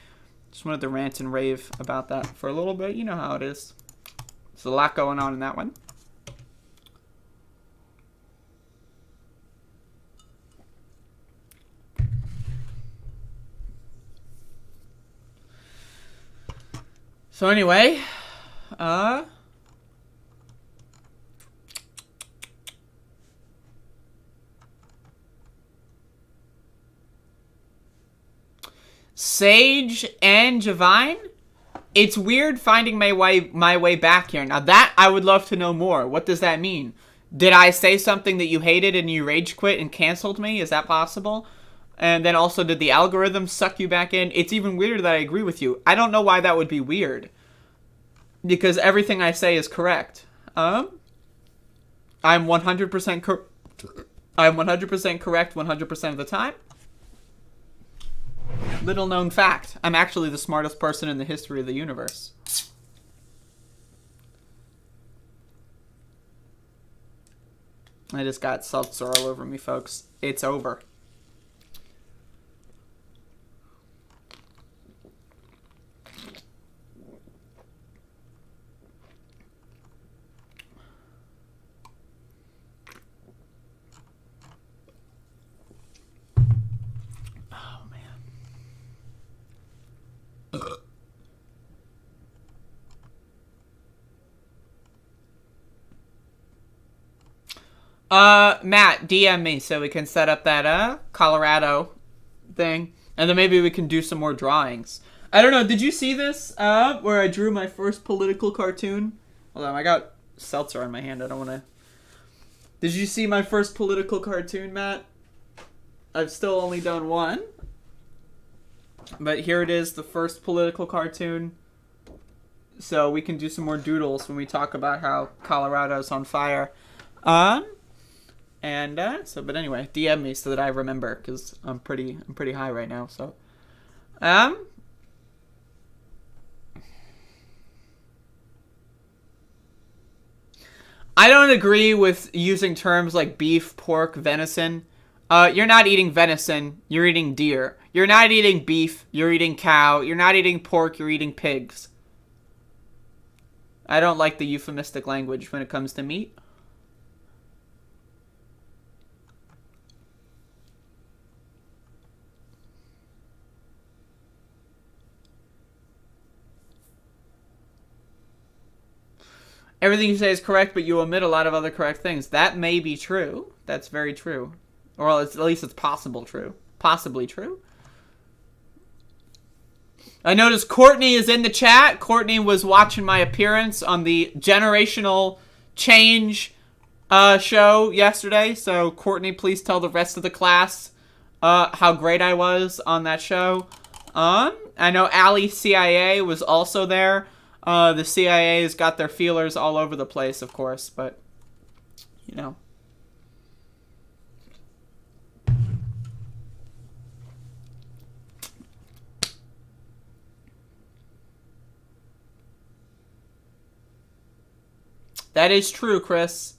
Just wanted to rant and rave about that for a little bit. You know how it is. There's a lot going on in that one. So anyway, Sage and Javine, it's weird finding my way back here. Now that I would love to know more. What does that mean? Did I say something that you hated and you rage quit and canceled me? Is that possible? And then also, did the algorithm suck you back in? It's even weirder that I agree with you. I don't know why that would be weird. Because everything I say is correct. I'm 100% correct 100% of the time. Little known fact. I'm actually the smartest person in the history of the universe. I just got seltzer all over me, folks. It's over. Matt, DM me so we can set up that, Colorado thing. And then maybe we can do some more drawings. I don't know, did you see this, where I drew my first political cartoon? Hold on, I got seltzer on my hand, I don't want to... Did you see my first political cartoon, Matt? I've still only done one. But here it is, the first political cartoon. So we can do some more doodles when we talk about how Colorado's on fire. But anyway, DM me so that I remember, because I'm pretty high right now, so. I don't agree with using terms like beef, pork, venison. You're not eating venison, you're eating deer. You're not eating beef, you're eating cow. You're not eating pork, you're eating pigs. I don't like the euphemistic language when it comes to meat. Everything you say is correct, but you omit a lot of other correct things. That may be true. That's very true. Or at least it's possibly true. I noticed Courtney is in the chat. Courtney was watching my appearance on the generational change show yesterday. So Courtney, please tell the rest of the class how great I was on that show. I know Allie CIA was also there. The CIA has got their feelers all over the place, of course, but you know. That is true, Chris.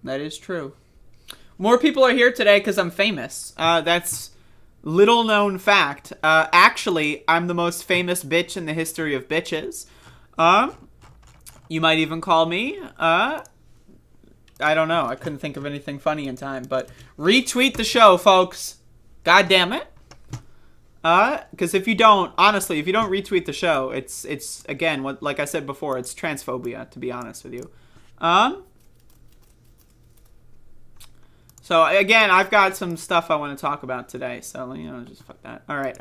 That is true. More people are here today because I'm famous. That's little known fact. Actually, I'm the most famous bitch in the history of bitches. You might even call me, I don't know. I couldn't think of anything funny in time, but retweet the show, folks. God damn it. Because if you don't, honestly, if you don't retweet the show, it's again, what, like I said before, it's transphobia, to be honest with you. So again, I've got some stuff I want to talk about today, so, you know, just fuck that. All right,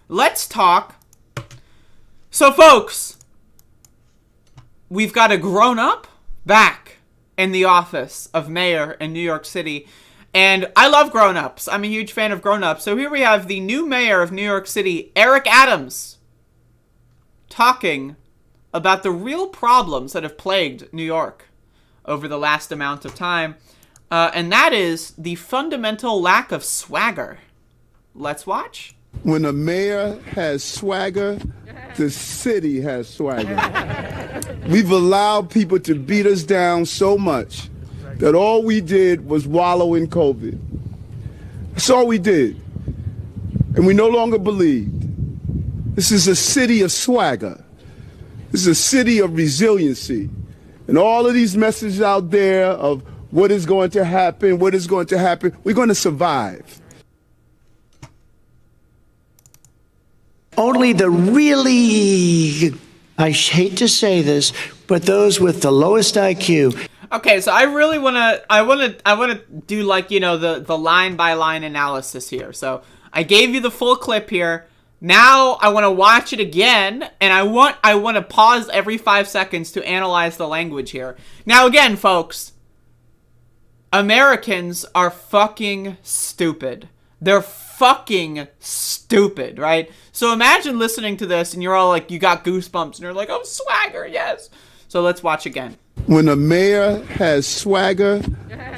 let's talk. So folks, we've got a grown-up back in the office of mayor in New York City. And I love grown-ups. I'm a huge fan of grown-ups. So here we have the new mayor of New York City, Eric Adams, talking about the real problems that have plagued New York over the last amount of time. And that is the fundamental lack of swagger. Let's watch. When a mayor has swagger, the city has swagger. We've allowed people to beat us down so much that all we did was wallow in COVID. That's all we did. And we no longer believed. This is a city of swagger. This is a city of resiliency. And all of these messages out there of what is going to happen, what is going to happen, we're going to survive. Only the really, I hate to say this, but those with the lowest IQ. Okay, so I really I wanna do, like, you know, the line by line analysis here. So I gave you the full clip here. Now I want to watch it again, and I want to pause every 5 seconds to analyze the language here. Now again, folks, Americans are fucking stupid. They're fucking stupid, right? So imagine listening to this and you're all like, you got goosebumps, and you're like, oh, swagger, yes. So let's watch again. When a mayor has swagger,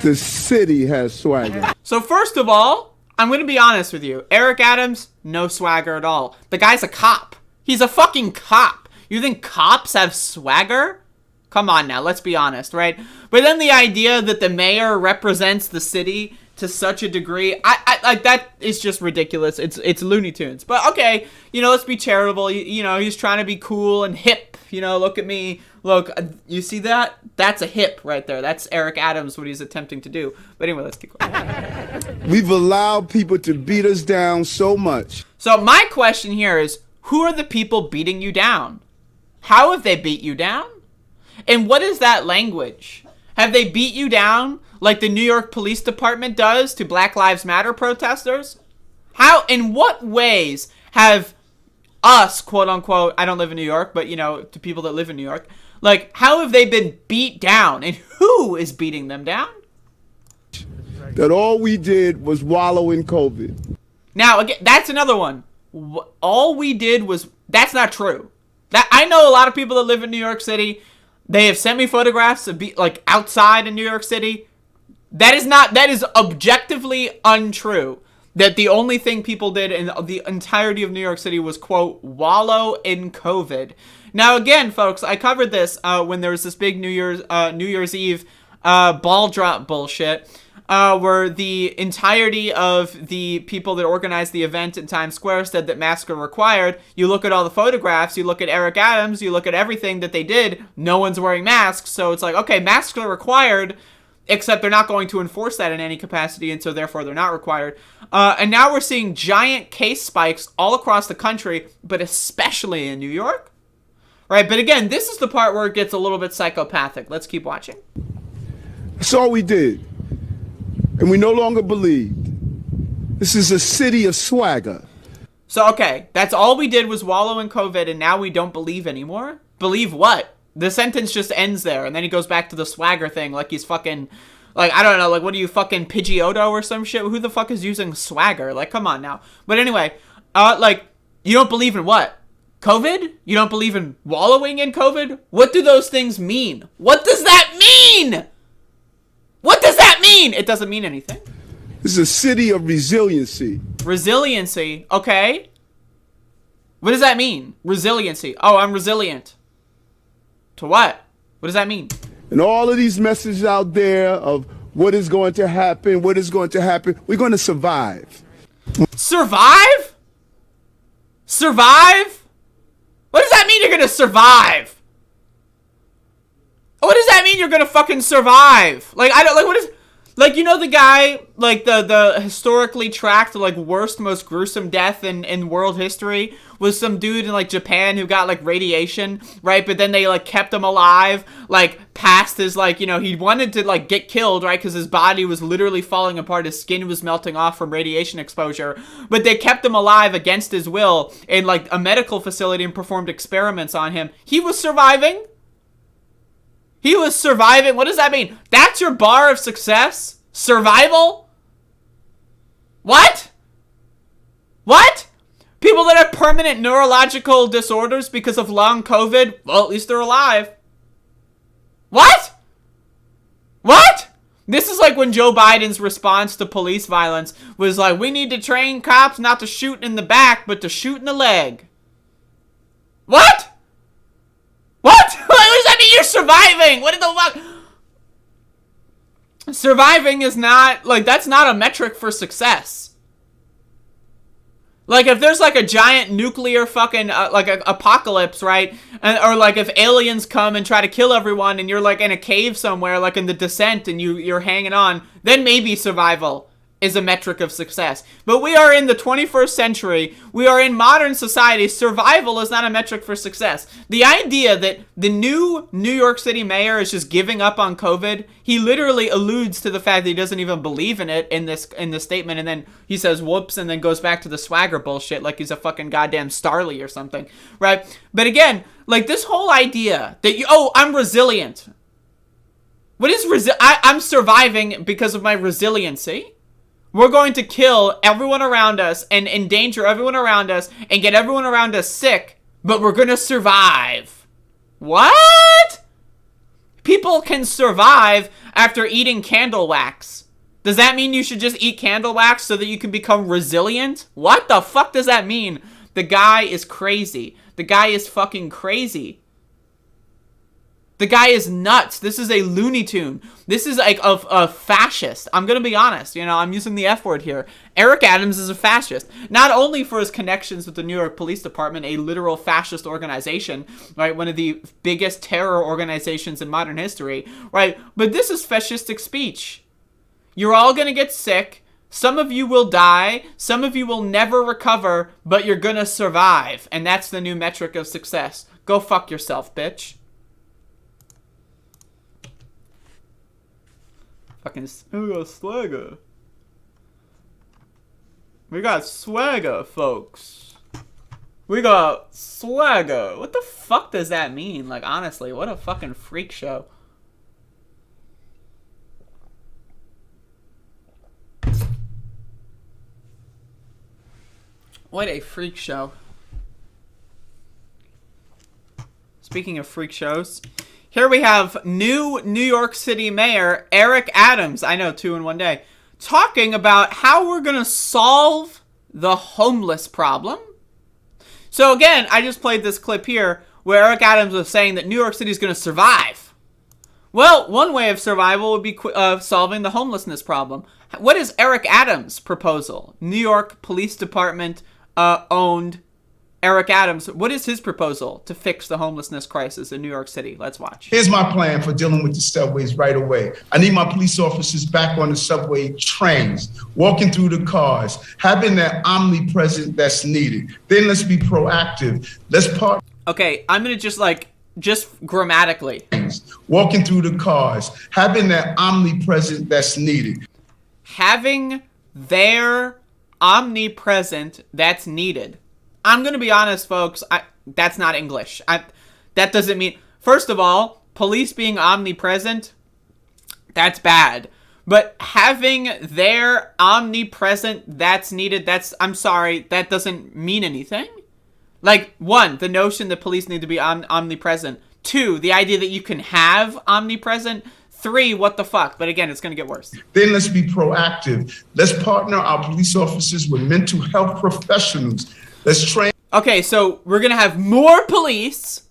the city has swagger. So first of all, I'm going to be honest with you. Eric Adams, no swagger at all. The guy's a cop. He's a fucking cop. You think cops have swagger? Come on now, let's be honest, right? But then the idea that the mayor represents the city to such a degree, I that is just ridiculous. It's Looney Tunes. But okay, you know, let's be charitable. You know, he's trying to be cool and hip. You know, look at me. Look, you see that? That's a hip right there. That's Eric Adams, what he's attempting to do. But anyway, let's keep going. We've allowed people to beat us down so much. So my question here is, who are the people beating you down? How have they beat you down? And what is that language? Have they beat you down like the New York Police Department does to Black Lives Matter protesters? How, in what ways have us, quote unquote, I don't live in New York, but, you know, to people that live in New York, like, how have they been beat down, and who is beating them down? That all we did was wallow in COVID. Now, again, that's another one. All we did was, that's not true. That, I know a lot of people that live in New York City. They have sent me photographs of like outside in New York City. That is objectively untrue. That the only thing people did in the entirety of New York City was, quote, wallow in COVID. Now, again, folks, I covered this when there was this big New Year's Eve ball drop bullshit, where the entirety of the people that organized the event in Times Square said that masks are required. You look at all the photographs, you look at Eric Adams, you look at everything that they did, no one's wearing masks, so it's like, okay, masks are required, except they're not going to enforce that in any capacity, and so therefore they're not required. And now we're seeing giant case spikes all across the country, but especially in New York. Right, but again, this is the part where it gets a little bit psychopathic. Let's keep watching. That's all we did. And we no longer believed. This is a city of swagger. So, okay, that's all we did was wallow in COVID, and now we don't believe anymore? Believe what? The sentence just ends there, and then he goes back to the swagger thing, like he's fucking, like, I don't know, like, what are you, fucking Pidgeotto or some shit? Who the fuck is using swagger? Like, come on now. But anyway, like, you don't believe in what? COVID? You don't believe in wallowing in COVID? What do those things mean? What does that mean? What does that mean? It doesn't mean anything. This is a city of resiliency. Resiliency, okay. What does that mean? Resiliency. Oh, I'm resilient. To what? What does that mean? And all of these messages out there of what is going to happen, what is going to happen, we're going to survive. Survive? Survive? What does that mean you're going to survive? What does that mean you're going to fucking survive? Like, I don't, like, what is... Like, you know the guy, like, the historically tracked, like, worst, most gruesome death in world history was some dude in, like, Japan who got, like, radiation, right? But then they, like, kept him alive, like, past his, like, you know, he wanted to, like, get killed, right? Because his body was literally falling apart. His skin was melting off from radiation exposure. But they kept him alive against his will in, like, a medical facility and performed experiments on him. He was surviving. He was surviving. What does that mean? That's your bar of success? Survival? What? What? People that have permanent neurological disorders because of long COVID, well, at least they're alive. What? What? This is like when Joe Biden's response to police violence was like, we need to train cops not to shoot in the back, but to shoot in the leg. What? What? What does that mean you're surviving? What the fuck? Surviving is not, like, that's not a metric for success. Like, if there's, like, a giant nuclear fucking, like, a apocalypse, right? Or, like, if aliens come and try to kill everyone and you're, like, in a cave somewhere, like in The Descent, and you're hanging on, then maybe survival is a metric of success. But we are in the 21st century. We are in modern society. Survival is not a metric for success. The idea that the new New York City mayor is just giving up on COVID, he literally alludes to the fact that he doesn't even believe in it in this statement, and then he says whoops and then goes back to the swagger bullshit like he's a fucking goddamn Starly or something, right? But again, like this whole idea that I'm resilient. What is I'm surviving because of my resiliency. We're going to kill everyone around us and endanger everyone around us and get everyone around us sick, but we're going to survive. What? People can survive after eating candle wax. Does that mean you should just eat candle wax so that you can become resilient? What the fuck does that mean? The guy is crazy. The guy is fucking crazy. The guy is nuts. This is a Looney Tune. This is like a fascist. I'm going to be honest. You know, I'm using the F word here. Eric Adams is a fascist. Not only for his connections with the New York Police Department, a literal fascist organization, right? One of the biggest terror organizations in modern history, right? But this is fascistic speech. You're all going to get sick. Some of you will die. Some of you will never recover, but you're going to survive. And that's the new metric of success. Go fuck yourself, bitch. Fucking, we got swagger. We got swagger, folks. We got swagger. What the fuck does that mean? Like, honestly, what a fucking freak show. What a freak show. Speaking of freak shows, here we have new New York City Mayor Eric Adams, I know, 2 in one day, talking about how we're going to solve the homeless problem. So again, I just played this clip here where Eric Adams was saying that New York City is going to survive. Well, one way of survival would be solving the homelessness problem. What is Eric Adams' proposal? New York Police Department owned Eric Adams. What is his proposal to fix the homelessness crisis in New York City? Let's watch. Here's my plan for dealing with the subways right away. I need my police officers back on the subway trains, walking through the cars, having that omnipresence that's needed. Then let's be proactive. Let's part. Okay, I'm going to just grammatically. Walking through the cars, having that omnipresence that's needed. Having their omnipresent that's needed. I'm going to be honest, folks. That's not English. That doesn't mean... first of all, police being omnipresent, that's bad. But having their omnipresent that's needed, I'm sorry, that doesn't mean anything. Like, 1, the notion that police need to be omnipresent. 2, the idea that you can have omnipresent. 3, what the fuck? But again, it's going to get worse. Then let's be proactive. Let's partner our police officers with mental health professionals. Let's train. Okay, so we're going to have more police,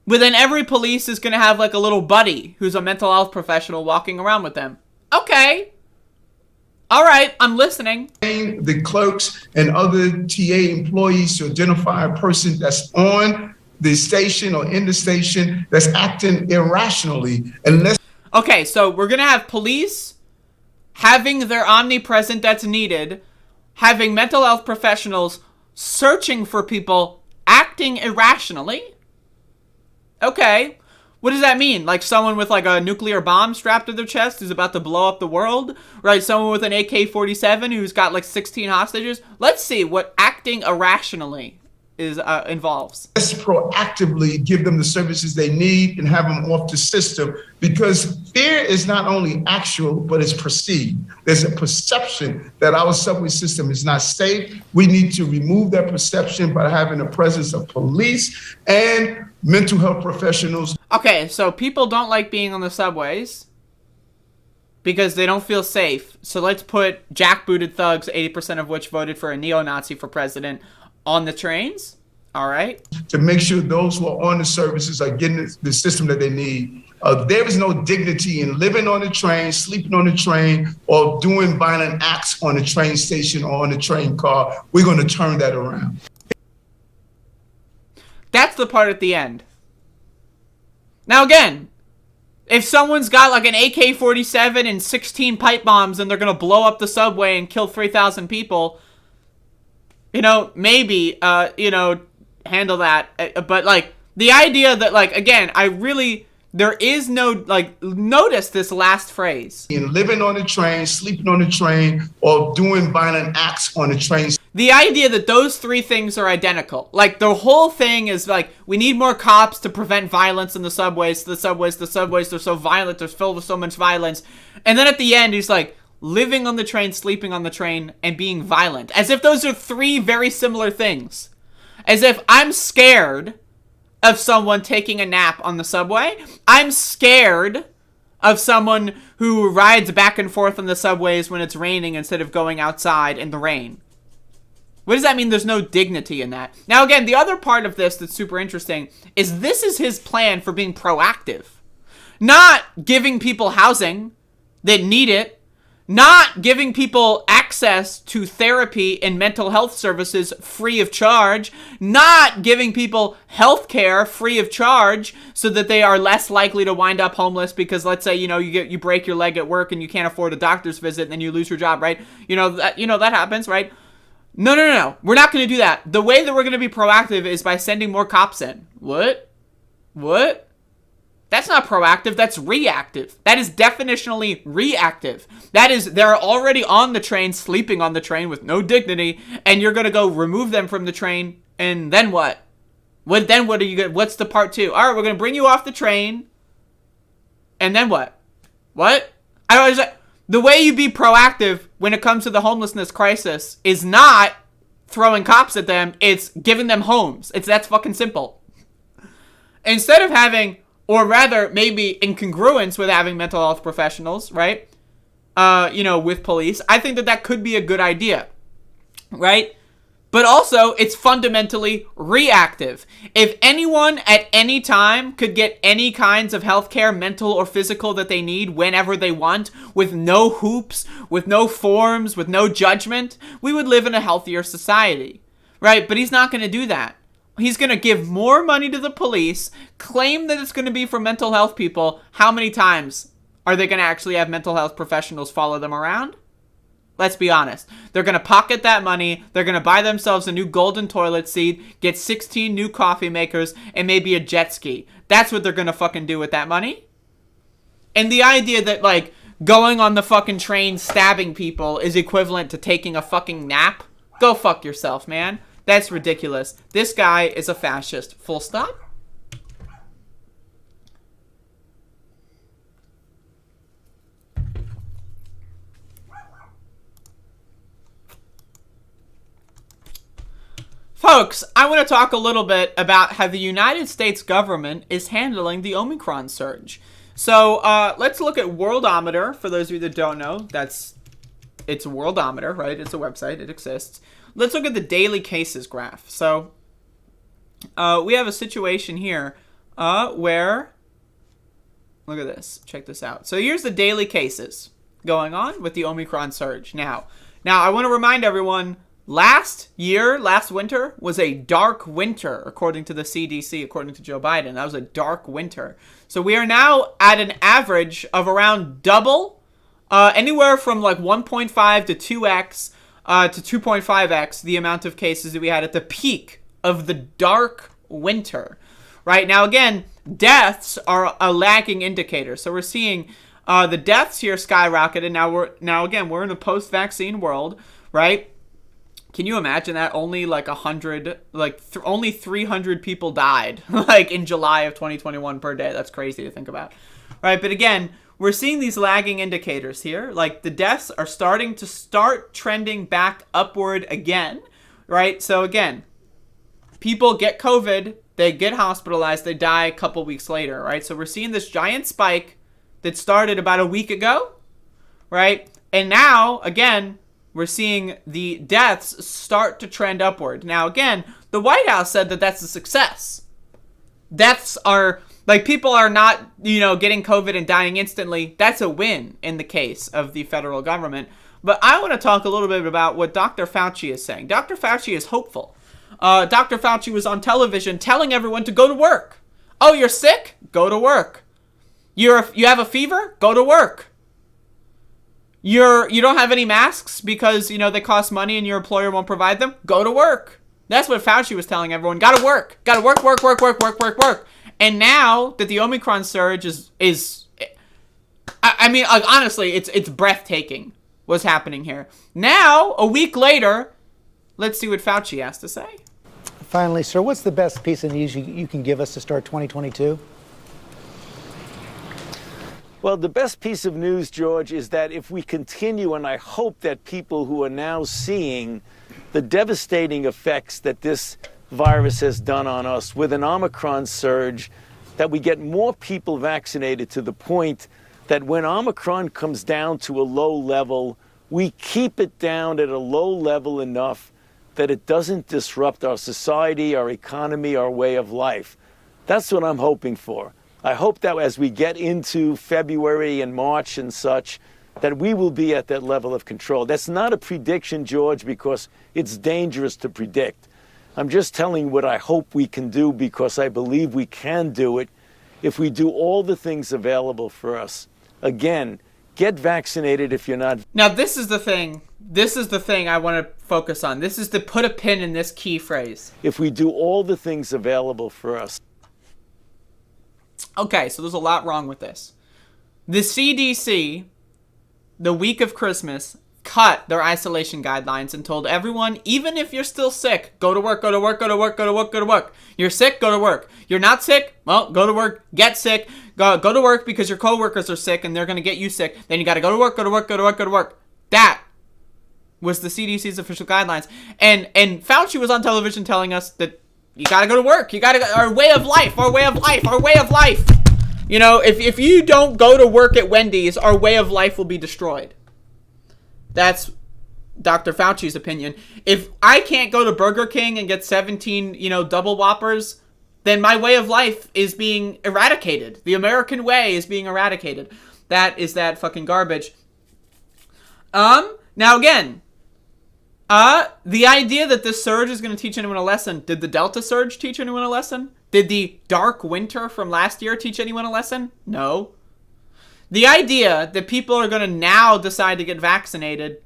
but then every police is going to have like a little buddy who's a mental health professional walking around with them. Okay. All right, I'm listening. The clerks and other TA employees to identify a person that's on the station or in the station that's acting irrationally. Okay, so we're going to have police having their omnipresent that's needed, having mental health professionals searching for people acting irrationally. Okay. What does that mean? Like someone with like a nuclear bomb strapped to their chest who's about to blow up the world? Right? Someone with an AK-47 who's got like 16 hostages? Let's see what acting irrationally involves. Let's proactively give them the services they need and have them off the system, because fear is not only actual, but it's perceived. There's a perception that our subway system is not safe. We need to remove that perception by having the presence of police and mental health professionals. Okay, so people don't like being on the subways because they don't feel safe. So let's put jackbooted thugs, 80% of which voted for a neo-Nazi for president, on the trains. All right. To make sure those who are on the services are getting the system that they need. There is no dignity in living on the train, sleeping on the train, or doing violent acts on the train station or on the train car. We're going to turn that around. That's the part at the end. Now again, if someone's got like an AK-47 and 16 pipe bombs and they're going to blow up the subway and kill 3,000 people, you know, maybe, handle that. But, like, the idea that, like, again, there is no, like, notice this last phrase. In living on the train, sleeping on the train, or doing violent acts on the train. The idea that those 3 things are identical. Like, the whole thing is, like, we need more cops to prevent violence in the subways. The subways, they're so violent. They're filled with so much violence. And then at the end, he's like, living on the train, sleeping on the train, and being violent. As if those are 3 very similar things. As if I'm scared of someone taking a nap on the subway. I'm scared of someone who rides back and forth on the subways when it's raining instead of going outside in the rain. What does that mean? There's no dignity in that. Now, again, the other part of this that's super interesting is this is his plan for being proactive. Not giving people housing that need it. Not giving people access to therapy and mental health services free of charge. Not giving people health care free of charge so that they are less likely to wind up homeless because, let's say, you break your leg at work and you can't afford a doctor's visit and then you lose your job, right? That happens, right? No. We're not going to do that. The way that we're going to be proactive is by sending more cops in. What? That's not proactive, that's reactive. That is definitionally reactive. That is, they're already on the train, sleeping on the train with no dignity, and you're gonna go remove them from the train, and then what? What are you gonna, what's the part 2? Alright, we're gonna bring you off the train, and then what? What? The way you be proactive when it comes to the homelessness crisis is not throwing cops at them, it's giving them homes. That's fucking simple. Instead of having, or rather, maybe in congruence with having mental health professionals, right? With police. I think that could be a good idea, right? But also, it's fundamentally reactive. If anyone at any time could get any kinds of healthcare, mental or physical, that they need whenever they want, with no hoops, with no forms, with no judgment, we would live in a healthier society, right? But he's not going to do that. He's going to give more money to the police, claim that it's going to be for mental health people. How many times are they going to actually have mental health professionals follow them around? Let's be honest. They're going to pocket that money. They're going to buy themselves a new golden toilet seat, get 16 new coffee makers, and maybe a jet ski. That's what they're going to fucking do with that money. And the idea that, like, going on the fucking train stabbing people is equivalent to taking a fucking nap? Go fuck yourself, man. That's ridiculous. This guy is a fascist. Full stop. folks, I want to talk a little bit about how the United States government is handling the Omicron surge. So let's look at Worldometer. For those of you that don't know, it's Worldometer, right? It's a website. It exists. Let's look at the daily cases graph. So we have a situation here where, look at this. Check this out. So here's the daily cases going on with the Omicron surge. Now I want to remind everyone, last winter was a dark winter, according to the CDC, according to Joe Biden. That was a dark winter. So we are now at an average of around double, anywhere from like 1.5 to 2x to 2.5x the amount of cases that we had at the peak of the dark winter. Right? Now, again, deaths are a lagging indicator. So we're seeing the deaths here skyrocketed. Now again, we're in a post-vaccine world, right? Can you imagine that only like 100, only 300 people died like in July of 2021 per day? That's crazy to think about, right? But again, we're seeing these lagging indicators here. Like the deaths are starting to trending back upward again, right? So again, people get COVID, they get hospitalized, they die a couple weeks later, right? So we're seeing this giant spike that started about a week ago, right? And now, again, we're seeing the deaths start to trend upward. Now, again, the White House said that that's a success. Deaths are, like, people are not, getting COVID and dying instantly. That's a win in the case of the federal government. But I want to talk a little bit about what Dr. Fauci is saying. Dr. Fauci is hopeful. Dr. Fauci was on television telling everyone to go to work. Oh, you're sick? Go to work. You have a fever? Go to work. You don't have any masks because, they cost money and your employer won't provide them? Go to work. That's what Fauci was telling everyone. Gotta work. Gotta work. And now that the Omicron surge is honestly, it's breathtaking what's happening here. Now, a week later, let's see what Fauci has to say. Finally, sir, what's the best piece of news you can give us to start 2022? Well, the best piece of news, George, is that if we continue, and I hope that people who are now seeing the devastating effects that this virus has done on us with an Omicron surge, that we get more people vaccinated to the point that when Omicron comes down to a low level, we keep it down at a low level enough that it doesn't disrupt our society, our economy, our way of life. That's what I'm hoping for. I hope that as we get into February and March and such, that we will be at that level of control. That's not a prediction, George, because it's dangerous to predict. I'm just telling you what I hope we can do because I believe we can do it if we do all the things available for us. Again, get vaccinated if you're not. Now, this is the thing. This is the thing I want to focus on. This is to put a pin in this key phrase. If we do all the things available for us. Okay, so there's a lot wrong with this. The CDC, the week of Christmas, cut their isolation guidelines and told everyone, even if you're still sick, go to work, go to work, go to work, go to work, go to work. You're sick, go to work. You're not sick, well, go to work, get sick, go to work because your coworkers are sick and they're going to get you sick. Then you got to go to work, go to work, go to work, go to work. That was the CDC's official guidelines. And Fauci was on television telling us that you got to go to work. You got to, our way of life. If you don't go to work at Wendy's, our way of life will be destroyed. That's Dr. Fauci's opinion. If I can't go to Burger King and get 17, double Whoppers, then my way of life is being eradicated. The American way is being eradicated. That is that fucking garbage. Now again, the idea that this surge is going to teach anyone a lesson. Did the Delta surge teach anyone a lesson? Did the dark winter from last year teach anyone a lesson? No. The idea that people are going to now decide to get vaccinated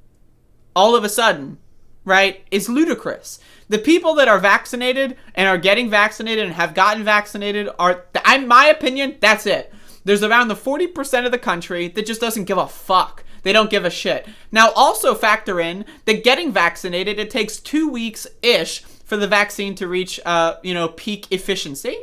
all of a sudden, right, is ludicrous. The people that are vaccinated and are getting vaccinated and have gotten vaccinated are, in my opinion, that's it. There's around the 40% of the country that just doesn't give a fuck. They don't give a shit. Now, also factor in that getting vaccinated, it takes 2 weeks-ish for the vaccine to reach, peak efficiency,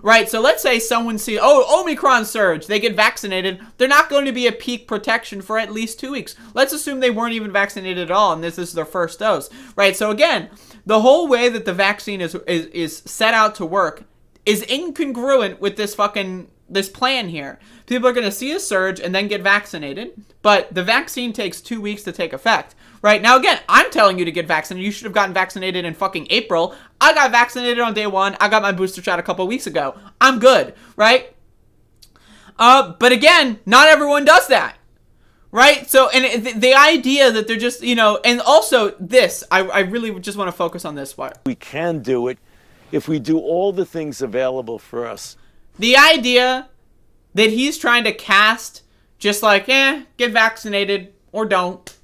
right? So let's say someone sees, oh, Omicron surge, they get vaccinated. They're not going to be a peak protection for at least 2 weeks. Let's assume they weren't even vaccinated at all, and this is their first dose, right? So again, the whole way that the vaccine is set out to work is incongruent with this plan here. People are going to see a surge and then get vaccinated, but the vaccine takes 2 weeks to take effect, right? Now, again, I'm telling you to get vaccinated. You should have gotten vaccinated in fucking April. I got vaccinated on day 1. I got my booster shot a couple weeks ago. I'm good, right? But again, not everyone does that, right? So, and the idea that they're just, and also this, I really just want to focus on this part. We can do it if we do all the things available for us. The idea that he's trying to cast just like, get vaccinated or don't.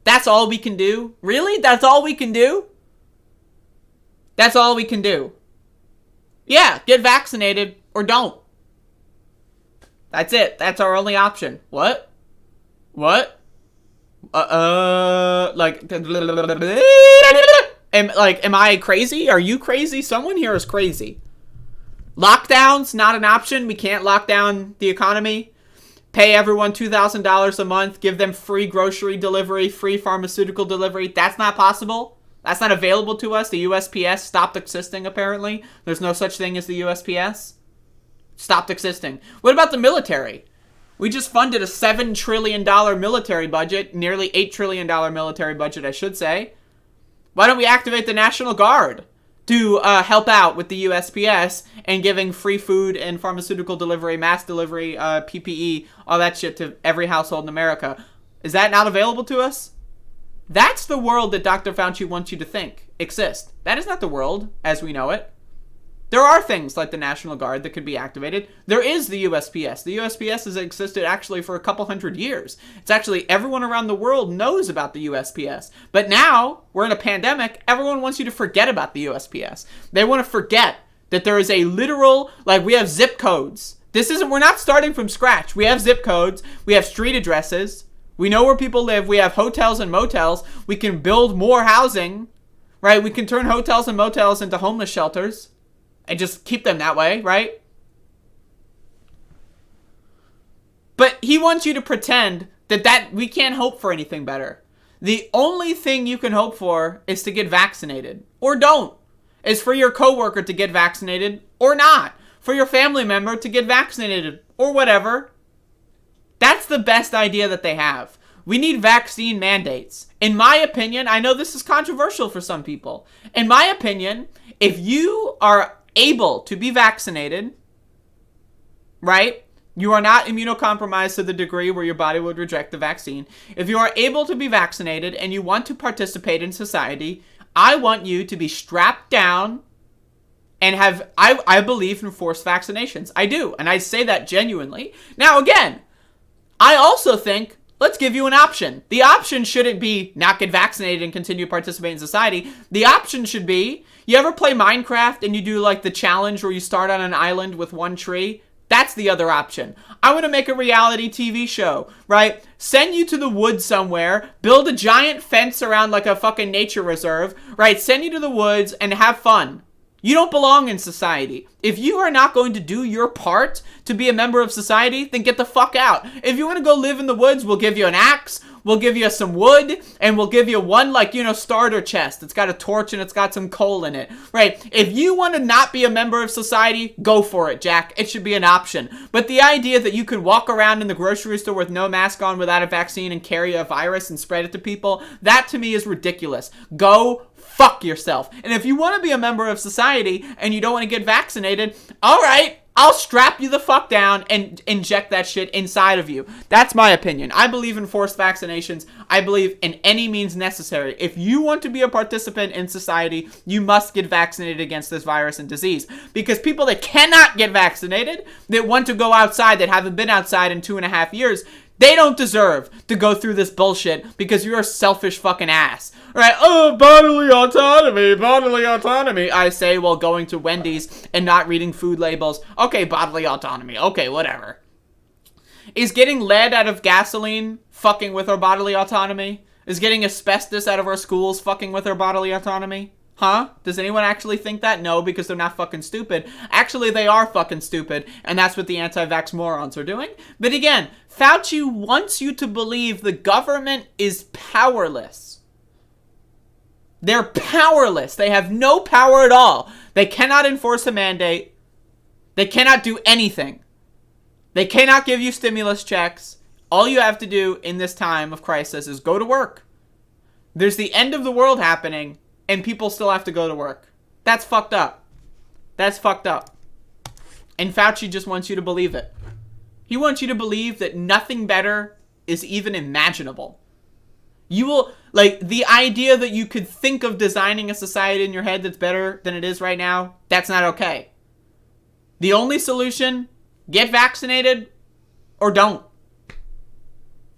That's all we can do? Really? That's all we can do? That's all we can do. Yeah, get vaccinated or don't. That's it. That's our only option. What? Am I crazy? Are you crazy? Someone here is crazy. Lockdown's not an option. We can't lock down the economy. Pay everyone $2,000 a month. Give them free grocery delivery, free pharmaceutical delivery. That's not possible. That's not available to us. The USPS stopped existing, apparently. There's no such thing as the USPS. Stopped existing. What about the military? We just funded a $7 trillion military budget, nearly $8 trillion military budget, I should say. Why don't we activate the National Guard to help out with the USPS and giving free food and pharmaceutical delivery, mass delivery, PPE, all that shit to every household in America? Is that not available to us? That's the world that Dr. Fauci wants you to think exists. That is not the world as we know it. There are things like the National Guard that could be activated. There is the USPS. The USPS has existed actually for a couple hundred years. It's actually everyone around the world knows about the USPS. But now we're in a pandemic. Everyone wants you to forget about the USPS. They want to forget that there is a literal, we have zip codes. We're not starting from scratch. We have zip codes. We have street addresses. We know where people live. We have hotels and motels. We can build more housing, right? We can turn hotels and motels into homeless shelters and just keep them that way, right? But he wants you to pretend that we can't hope for anything better. The only thing you can hope for is to get vaccinated. Or don't. Is for your coworker to get vaccinated or not. For your family member to get vaccinated or whatever. That's the best idea that they have. We need vaccine mandates. In my opinion, I know this is controversial for some people. In my opinion, if you are able to be vaccinated, right? You are not immunocompromised to the degree where your body would reject the vaccine. If you are able to be vaccinated and you want to participate in society, I want you to be strapped down and have, I believe in forced vaccinations. I do. And I say that genuinely. Now, again, I also think, let's give you an option. The option shouldn't be not get vaccinated and continue to participate in society. The option should be, you ever play Minecraft and you do the challenge where you start on an island with one tree? That's the other option. I want to make a reality TV show, right? Send you to the woods somewhere, build a giant fence around a fucking nature reserve, right? Send you to the woods and have fun. You don't belong in society. If you are not going to do your part to be a member of society, then get the fuck out. If you want to go live in the woods, we'll give you an axe, we'll give you some wood, and we'll give you one, starter chest. It's got a torch and it's got some coal in it, right? If you want to not be a member of society, go for it, Jack. It should be an option. But the idea that you can walk around in the grocery store with no mask on without a vaccine and carry a virus and spread it to people, that to me is ridiculous. Go fuck yourself. And if you want to be a member of society and you don't want to get vaccinated, all right, I'll strap you the fuck down and inject that shit inside of you. That's my opinion. I believe in forced vaccinations. I believe in any means necessary. If you want to be a participant in society, you must get vaccinated against this virus and disease. Because people that cannot get vaccinated, that want to go outside, that haven't been outside in 2.5 years, they don't deserve to go through this bullshit because you're a selfish fucking ass. Right? Oh, bodily autonomy, bodily autonomy. I say while going to Wendy's and not reading food labels. Okay, bodily autonomy. Okay, whatever. Is getting lead out of gasoline fucking with our bodily autonomy? Is getting asbestos out of our schools fucking with our bodily autonomy? Huh? Does anyone actually think that? No, because they're not fucking stupid. Actually, they are fucking stupid, and that's what the anti-vax morons are doing. But again, Fauci wants you to believe the government is powerless. They're powerless. They have no power at all. They cannot enforce a mandate. They cannot do anything. They cannot give you stimulus checks. All you have to do in this time of crisis is go to work. There's the end of the world happening, and people still have to go to work. That's fucked up. That's fucked up. And Fauci just wants you to believe it. He wants you to believe that nothing better is even imaginable. You will, like, the idea that you could think of designing a society in your head that's better than it is right now, that's not okay. The only solution, get vaccinated or don't.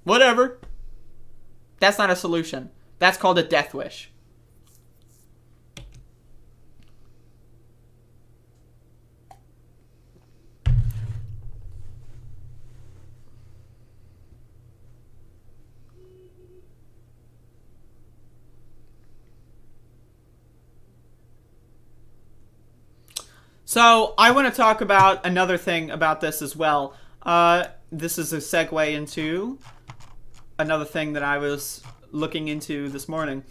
Whatever. That's not a solution. That's called a death wish. So I want to talk about another thing about this as well. This is a segue into another thing that I was looking into this morning.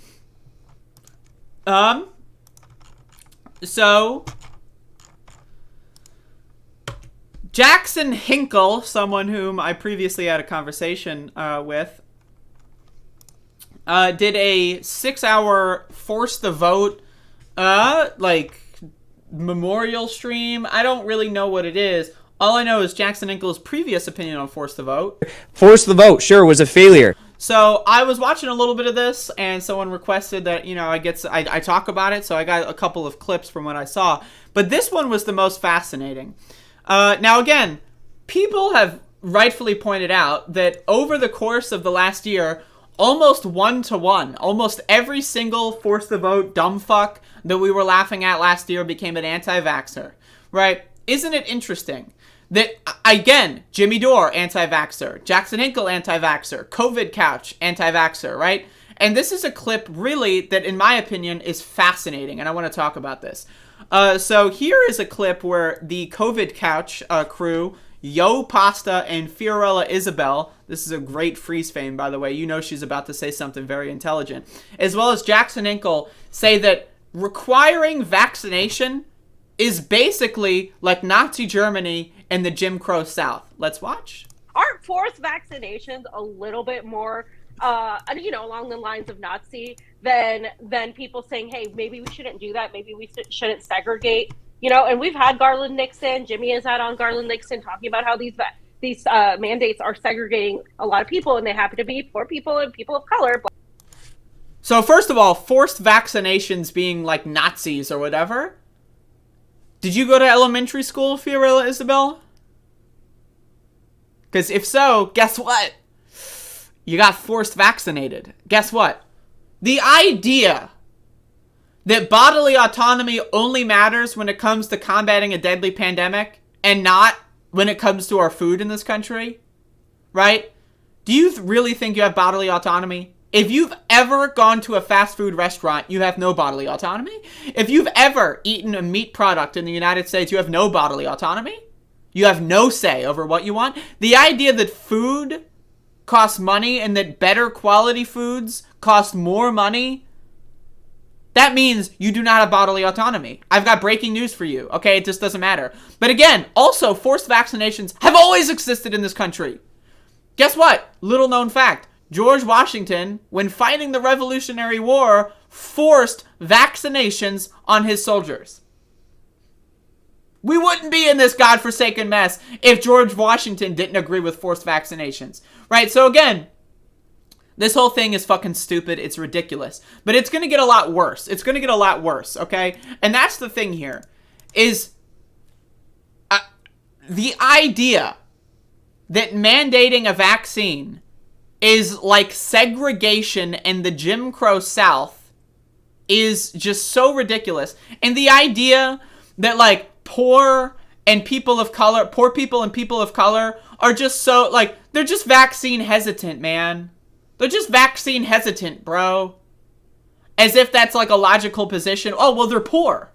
So Jackson Hinkle, someone whom I previously had a conversation with, did a 6-hour force the vote, memorial stream. I don't really know what it is. All I know is Jackson Hinkle's previous opinion on Force the Vote. Force the Vote, sure, was a failure. So I was watching a little bit of this, and someone requested that, I talk about it, so I got a couple of clips from what I saw. But this one was the most fascinating. Now, again, people have rightfully pointed out that over the course of the last year, almost 1-to-1, almost every single Force the Vote dumb fuck that we were laughing at last year became an anti-vaxxer, right? Isn't it interesting that, again, Jimmy Dore, anti-vaxxer, Jackson Hinkle, anti-vaxxer, COVID Couch, anti-vaxxer, right? And this is a clip, really, that, in my opinion, is fascinating, and I want to talk about this. So here is a clip where the COVID Couch crew, Yo Pasta and Fiorella Isabel, this is a great freeze frame, by the way, you know she's about to say something very intelligent, as well as Jackson Hinkle, say that requiring vaccination is basically like Nazi Germany and the Jim Crow South. Let's watch. Aren't forced vaccinations a little bit more, along the lines of Nazi than people saying, hey, maybe we shouldn't do that. Maybe we shouldn't segregate. And we've had Garland Nixon. Jimmy has had on Garland Nixon talking about how these mandates are segregating a lot of people, and they happen to be poor people and people of color. So first of all, forced vaccinations being like Nazis or whatever. Did you go to elementary school, Fiorella Isabel? Because if so, guess what? You got forced vaccinated. Guess what? The idea that bodily autonomy only matters when it comes to combating a deadly pandemic and not when it comes to our food in this country, right? Do you really think you have bodily autonomy? If you've ever gone to a fast food restaurant, you have no bodily autonomy. If you've ever eaten a meat product in the United States, you have no bodily autonomy. You have no say over what you want. The idea that food costs money and that better quality foods cost more money, that means you do not have bodily autonomy. I've got breaking news for you, okay? It just doesn't matter. But again, also, forced vaccinations have always existed in this country. Guess what? Little known fact. George Washington, when fighting the Revolutionary War, forced vaccinations on his soldiers. We wouldn't be in this godforsaken mess if George Washington didn't agree with forced vaccinations. Right? So again, this whole thing is fucking stupid. It's ridiculous. But it's going to get a lot worse. It's going to get a lot worse, okay? And that's the thing here, is the idea that mandating a vaccine is like segregation in the Jim Crow South is just so ridiculous. And the idea that like poor and people of color are just so like, they're just vaccine hesitant, man. They're just vaccine hesitant, bro. As if that's like a logical position. Oh, well, they're poor.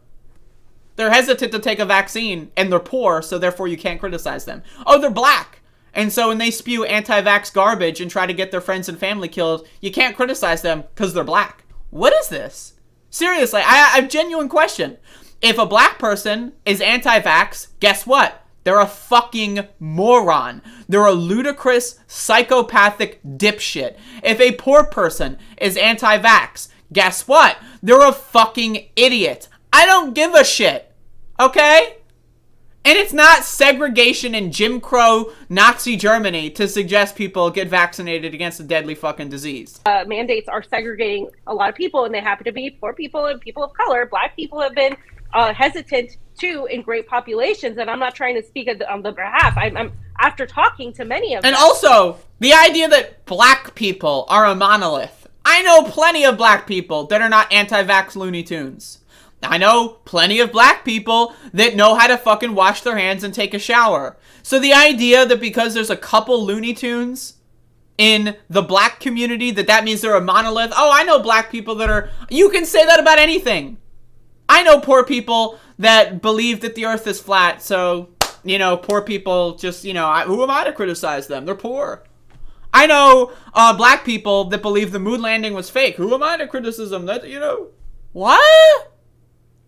They're hesitant to take a vaccine, and they're poor, so therefore you can't criticize them. Oh, they're black. And so when they spew anti-vax garbage and try to get their friends and family killed, you can't criticize them because they're black. What is this? Seriously, I have a genuine question. If a black person is anti-vax, guess what? They're a fucking moron. They're a ludicrous, psychopathic dipshit. If a poor person is anti-vax, guess what? They're a fucking idiot. I don't give a shit. Okay? And it's not segregation in Jim Crow Nazi Germany to suggest people get vaccinated against a deadly fucking disease. Mandates are segregating a lot of people, and they happen to be poor people and people of color. Black people have been hesitant too in great populations, and I'm not trying to speak on the behalf. I'm after talking to many of them. And also, the idea that black people are a monolith. I know plenty of black people that are not anti-vax Looney Tunes. I know plenty of black people that know how to fucking wash their hands and take a shower. So the idea that because there's a couple Looney Tunes in the black community that means they're a monolith. Oh, I know black people that are... You can say that about anything. I know poor people that believe that the earth is flat. So, you know, poor people just, you know, who am I to criticize them? They're poor. I know black people that believe the moon landing was fake. Who am I to criticize them? That, you know... What?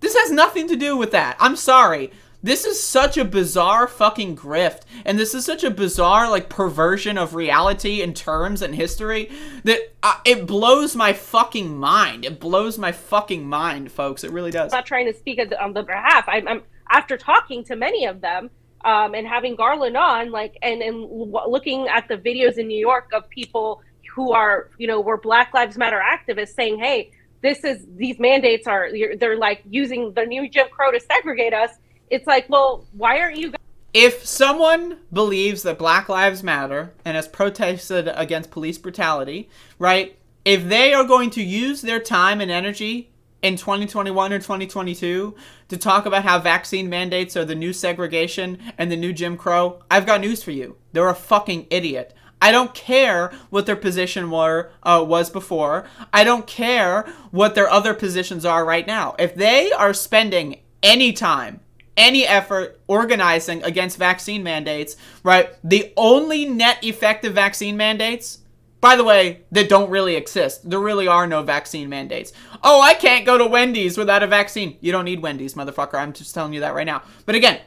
This has nothing to do with that. I'm sorry. This is such a bizarre fucking grift. And this is such a bizarre, like, perversion of reality and terms and history that it blows my fucking mind. It blows my fucking mind, folks. It really does. I'm not trying to speak on the behalf. I'm after talking to many of them and having Garland on, like, and looking at the videos in New York of people who are, you know, were Black Lives Matter activists saying, hey, these mandates are, they're like using the new Jim Crow to segregate us. It's like, well, why aren't you guys? If someone believes that Black Lives Matter and has protested against police brutality, right? If they are going to use their time and energy in 2021 or 2022 to talk about how vaccine mandates are the new segregation and the new Jim Crow, I've got news for you. They're a fucking idiot. I don't care what their position was before. I don't care what their other positions are right now. If they are spending any time, any effort organizing against vaccine mandates, right, the only net effective vaccine mandates, by the way, that don't really exist. There really are no vaccine mandates. Oh, I can't go to Wendy's without a vaccine. You don't need Wendy's, motherfucker. I'm just telling you that right now. But again,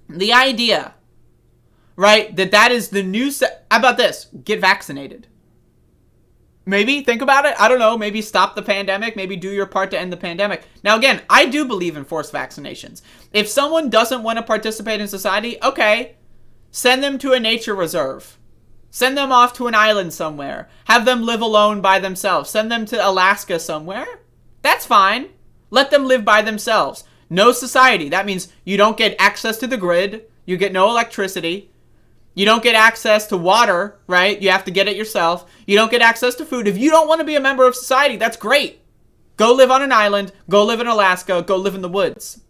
the idea... right? That is the new... How about this? Get vaccinated. Maybe, think about it. I don't know. Maybe stop the pandemic. Maybe do your part to end the pandemic. Now, again, I do believe in forced vaccinations. If someone doesn't want to participate in society, okay. Send them to a nature reserve. Send them off to an island somewhere. Have them live alone by themselves. Send them to Alaska somewhere. That's fine. Let them live by themselves. No society. That means you don't get access to the grid. You get no electricity. You don't get access to water, right? You have to get it yourself. You don't get access to food. If you don't want to be a member of society, that's great. Go live on an island. Go live in Alaska. Go live in the woods.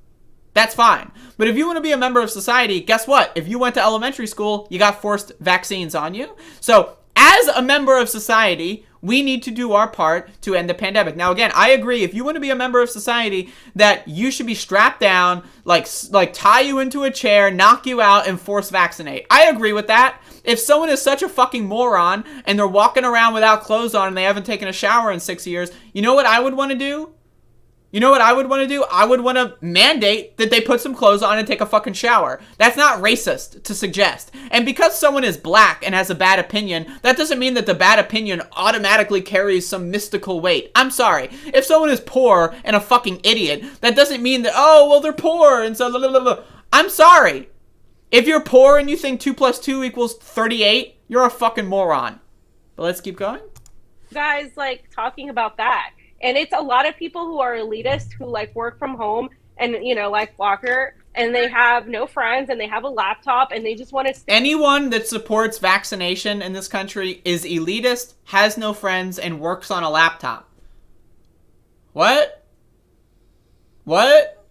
That's fine. But if you want to be a member of society, guess what? If you went to elementary school, you got forced vaccines on you. So as a member of society, we need to do our part to end the pandemic. Now, again, I agree. If you want to be a member of society, that you should be strapped down, like tie you into a chair, knock you out, and force vaccinate. I agree with that. If someone is such a fucking moron and they're walking around without clothes on and they haven't taken a shower in 6 years, you know what I would want to do? You know what I would want to do? I would want to mandate that they put some clothes on and take a fucking shower. That's not racist to suggest. And because someone is black and has a bad opinion, that doesn't mean that the bad opinion automatically carries some mystical weight. I'm sorry. If someone is poor and a fucking idiot, that doesn't mean that, oh, well, they're poor and so blah, blah, blah. I'm sorry. If you're poor and you think 2 + 2 = 38, you're a fucking moron. But let's keep going. Guys, like, talking about that. And it's a lot of people who are elitist who like work from home and, you know, like Walker, and they have no friends and they have a laptop and they just want to... Anyone that supports vaccination in this country is elitist, has no friends, and works on a laptop. What? What?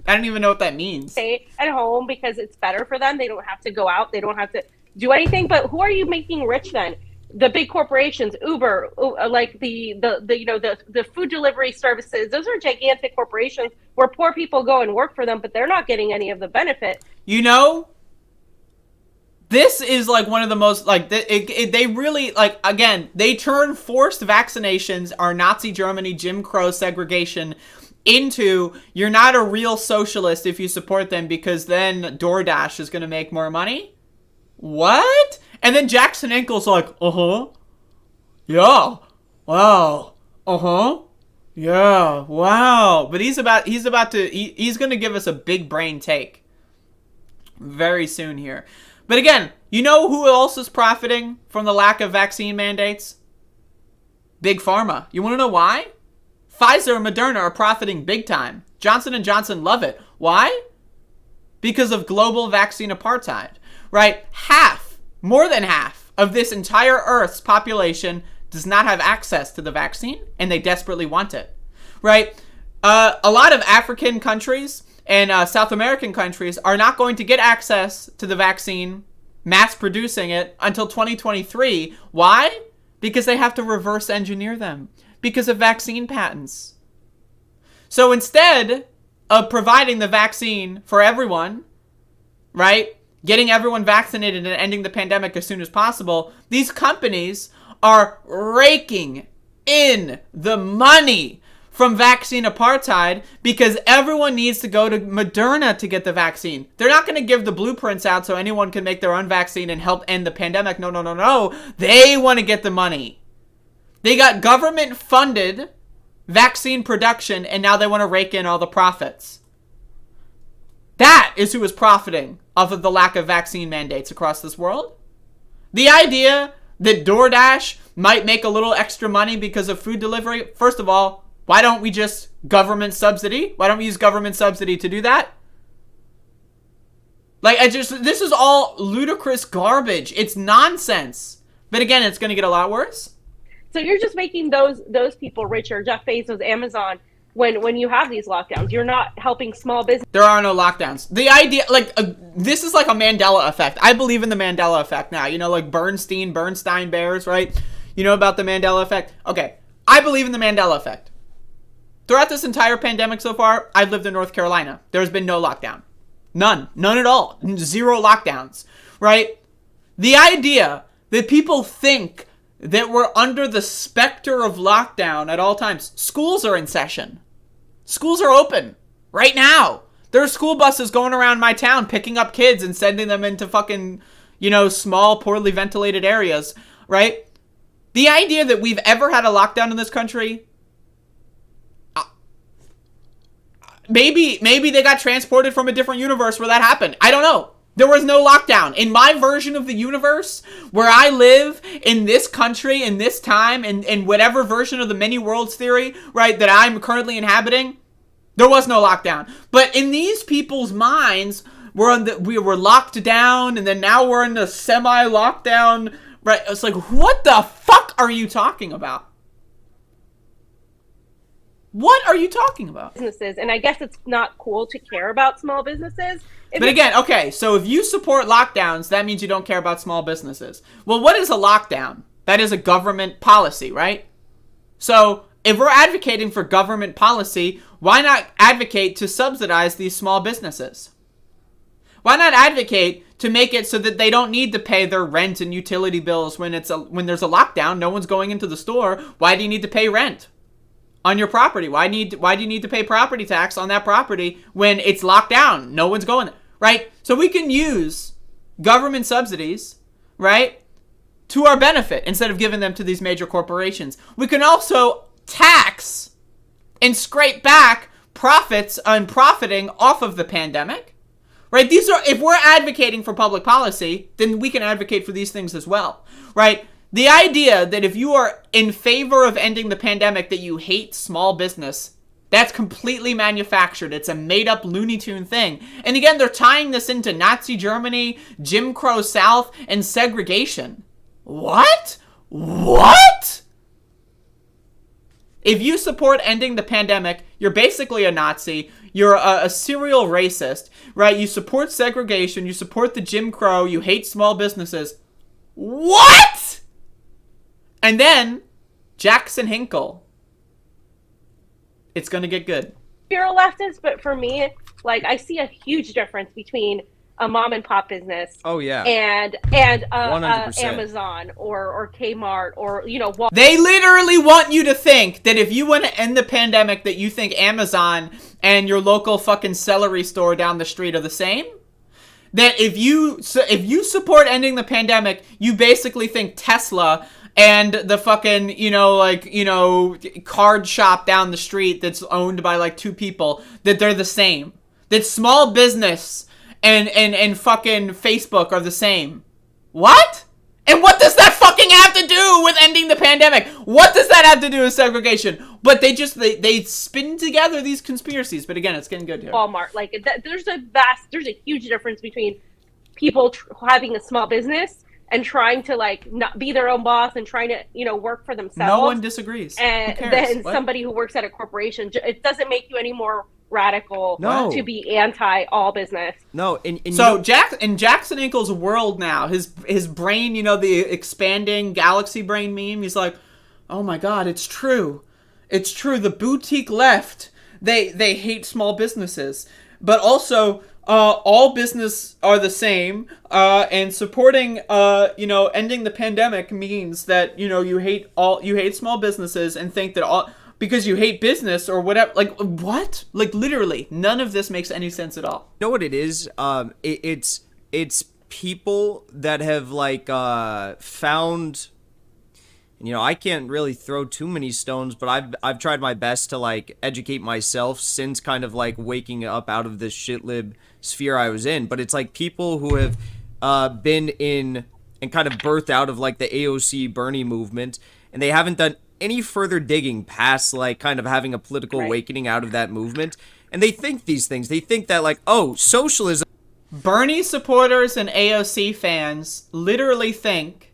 I don't even know what that means. Stay at home because it's better for them. They don't have to go out. They don't have to do anything. But who are you making rich then? the big corporations, Uber, like the food delivery services, those are gigantic corporations where poor people go and work for them, but they're not getting any of the benefit. You know, this is like one of the most, like, they really, like, again, they turn forced vaccinations, our Nazi Germany, Jim Crow segregation, into you're not a real socialist if you support them because then DoorDash is going to make more money? What? And then Jackson Ankle's like, yeah, wow, yeah, wow. But he's going to give us a big brain take very soon here. But again, you know who else is profiting from the lack of vaccine mandates? Big Pharma. You want to know why? Pfizer and Moderna are profiting big time. Johnson & Johnson love it. Why? Because of global vaccine apartheid, right? More than half of this entire Earth's population does not have access to the vaccine, and they desperately want it, right? A lot of African countries and South American countries are not going to get access to the vaccine, mass producing it, until 2023. Why? Because they have to reverse engineer them because of vaccine patents. So instead of providing the vaccine for everyone, right, getting everyone vaccinated and ending the pandemic as soon as possible, these companies are raking in the money from vaccine apartheid because everyone needs to go to Moderna to get the vaccine. They're not going to give the blueprints out so anyone can make their own vaccine and help end the pandemic. No. They want to get the money. They got government-funded vaccine production, and now they want to rake in all the profits. That is who is profiting off of the lack of vaccine mandates across this world. The idea that DoorDash might make a little extra money because of food delivery, first of all, why don't we just government subsidy? Why don't we use government subsidy to do that? Like, this is all ludicrous garbage. It's nonsense. But again, it's going to get a lot worse. So you're just making those people richer, Jeff Bezos, Amazon, when you have these lockdowns. You're not helping small business. There are no lockdowns. The idea, like, this is like a Mandela effect. I believe in the Mandela effect now. You know, like Bernstein Bears, right? You know about the Mandela effect? Okay, I believe in the Mandela effect. Throughout this entire pandemic so far, I've lived in North Carolina. There's been no lockdown. None at all. 0 lockdowns, right? The idea that people think that we're under the specter of lockdown at all times. Schools are in session. Schools are open right now. There are school buses going around my town picking up kids and sending them into fucking, small, poorly ventilated areas, right? The idea that we've ever had a lockdown in this country, maybe they got transported from a different universe where that happened. I don't know. There was no lockdown. In my version of the universe, where I live, in this country, in this time, in whatever version of the many worlds theory, right, that I'm currently inhabiting, there was no lockdown. But in these people's minds, we were locked down, and then now we're in the semi-lockdown, right? It's like, what the fuck are you talking about? What are you talking about? Businesses, and I guess it's not cool to care about small businesses. But again, okay, so if you support lockdowns, that means you don't care about small businesses. Well, what is a lockdown? That is a government policy, right? So if we're advocating for government policy, why not advocate to subsidize these small businesses? Why not advocate to make it so that they don't need to pay their rent and utility bills when there's a lockdown? No one's going into the store. Why do you need to pay rent on your property? Why do you need to pay property tax on that property when it's locked down? No one's going there, right? So we can use government subsidies, right, to our benefit instead of giving them to these major corporations. We can also tax and scrape back profits and profiting off of the pandemic, right? If we're advocating for public policy, then we can advocate for these things as well, right? The idea that if you are in favor of ending the pandemic, that you hate small business, that's completely manufactured. It's a made-up Looney Tune thing. And again, they're tying this into Nazi Germany, Jim Crow South, and segregation. What? If you support ending the pandemic, you're basically a Nazi. You're a serial racist, right? You support segregation. You support the Jim Crow. You hate small businesses. What? And then Jackson Hinkle. It's going to get good. You're a leftist, but for me, like, I see a huge difference between a mom and pop business. Oh yeah. And 100%. Amazon or Kmart or They literally want you to think that if you want to end the pandemic, that you think Amazon and your local fucking celery store down the street are the same. That if you support ending the pandemic, you basically think Tesla and the fucking, card shop down the street that's owned by like 2 people, that they're the same. That small business and fucking Facebook are the same. What? And what does that fucking have to do with ending the pandemic? What does that have to do with segregation? But they spin together these conspiracies. But again, it's getting good here. Walmart. Like, there's a huge difference between people having a small business and trying to like not be their own boss and trying to work for themselves. No one disagrees. And then somebody who works at a corporation. It doesn't make you any more radical to be anti all business. No, in Jackson Hinkle's world now, his brain, the expanding galaxy brain meme, he's like, oh my god, it's true. It's true. The boutique left, they hate small businesses. But also, all business are the same, and supporting, ending the pandemic means that, you hate small businesses and think that because you hate business or whatever. Like, what? Like, literally, none of this makes any sense at all. You know what it is? It's people that have, like, found... I can't really throw too many stones, but I've tried my best to, like, educate myself since kind of, like, waking up out of this shitlib sphere I was in. But it's, like, people who have been in and kind of birthed out of, like, the AOC Bernie movement, and they haven't done any further digging past, like, kind of having a political awakening out of that movement. And they think these things. They think that, like, oh, socialism... Bernie supporters and AOC fans literally think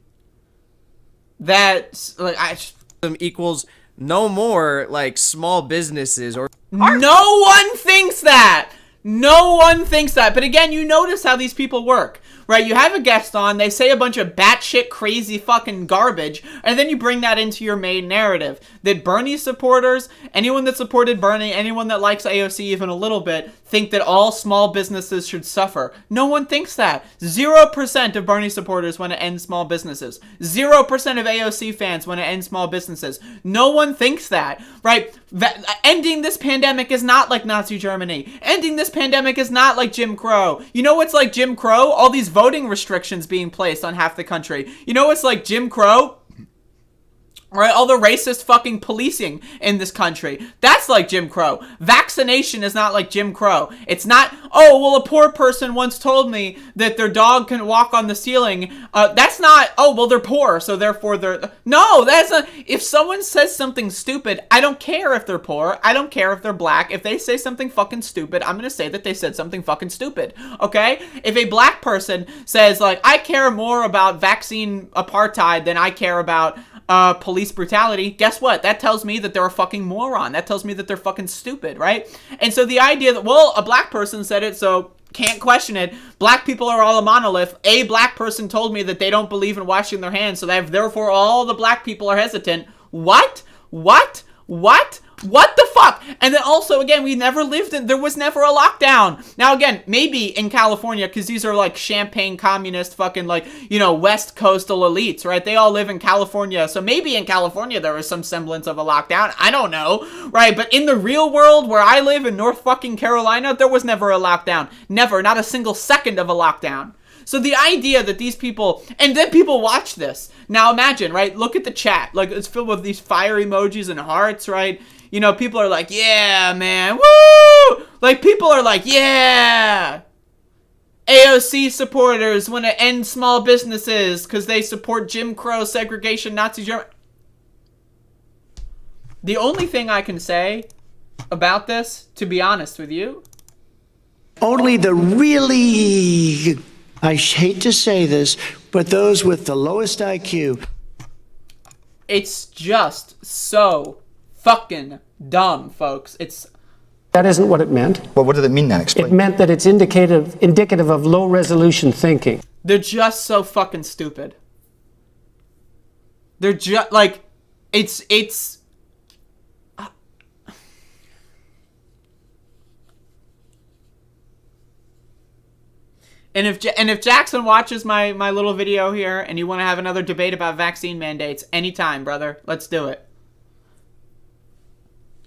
that, like, equals no more, like, small businesses or... No one thinks that! No one thinks that. But again, you notice how these people work, right? You have a guest on, they say a bunch of batshit crazy fucking garbage, and then you bring that into your main narrative. That Bernie supporters, anyone that supported Bernie, anyone that likes AOC even a little bit, think that all small businesses should suffer. No one thinks that. 0% of Bernie supporters want to end small businesses. 0% of AOC fans want to end small businesses. No one thinks that, right? Ending this pandemic is not like Nazi Germany. Ending this pandemic is not like Jim Crow. You know what's like Jim Crow? All these voting restrictions being placed on half the country. You know what's like Jim Crow? Right, all the racist fucking policing in this country. That's like Jim Crow. Vaccination is not like Jim Crow. It's not, oh, well, a poor person once told me that their dog can walk on the ceiling. That's not, oh, well, they're poor, so therefore they're... No, that's not... If someone says something stupid, I don't care if they're poor. I don't care if they're black. If they say something fucking stupid, I'm gonna say that they said something fucking stupid, okay? If a black person says, like, I care more about vaccine apartheid than I care about... police brutality, guess what? That tells me that they're a fucking moron. That tells me that they're fucking stupid, right? And so the idea that, well, a black person said it, so can't question it. Black people are all a monolith. A black person told me that they don't believe in washing their hands, so that therefore all the black people are hesitant. What? What? What? What the fuck? And then also, again, we never lived in, there was never a lockdown. Now, again, maybe in California, because these are like champagne communist fucking like, West coastal elites, right? They all live in California. So maybe in California there was some semblance of a lockdown. I don't know, right? But in the real world where I live in North fucking Carolina, there was never a lockdown. Never, not a single second of a lockdown. So the idea that these people, and then people watch this. Now imagine, right? Look at the chat. Like, it's filled with these fire emojis and hearts, right? People are like, yeah, man, woo! Like, people are like, yeah! AOC supporters want to end small businesses because they support Jim Crow, segregation, Nazi Germany. The only thing I can say about this, to be honest with you... Only the really... I hate to say this, but those with the lowest IQ. It's just so fucking dumb, folks. That isn't what it meant. Well, what did it mean then? Explain. It meant that it's indicative of low resolution thinking. They're just so fucking stupid. They're just like, it's. And if Jackson watches my little video here and you want to have another debate about vaccine mandates, anytime, brother, let's do it.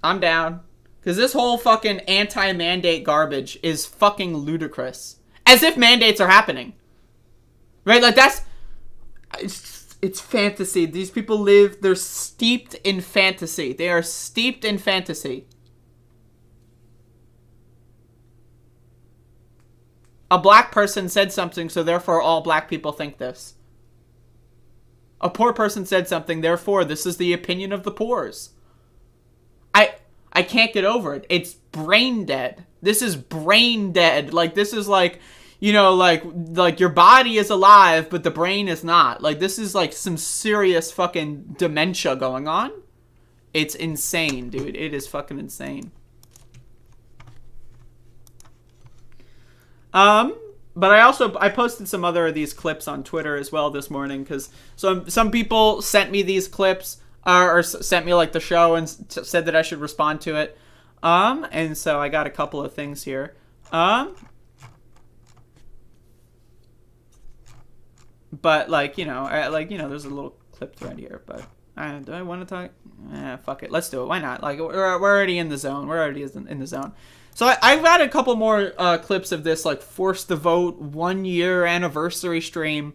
I'm down. Because this whole fucking anti-mandate garbage is fucking ludicrous. As if mandates are happening. Right? Like, that's... It's fantasy. These people they're steeped in fantasy. They are steeped in fantasy. A black person said something, so therefore all black people think this. A poor person said something, therefore this is the opinion of the poors. I can't get over it. It's brain dead. This is brain dead. Like, this is like, you know, like your body is alive, but the brain is not. Like, this is like some serious fucking dementia going on. It's insane, dude. It is fucking insane. But I posted some other of these clips on Twitter as well this morning, because some people sent me these clips, or sent me like the show and said that I should respond to it. And so I got a couple of things here. But like, you know, there's a little clip thread here, but do I want to talk? Fuck it. Let's do it. Why not? Like, we're already in the zone. We're already in the zone. So I've got a couple more clips of this, like, Force the Vote 1 year anniversary stream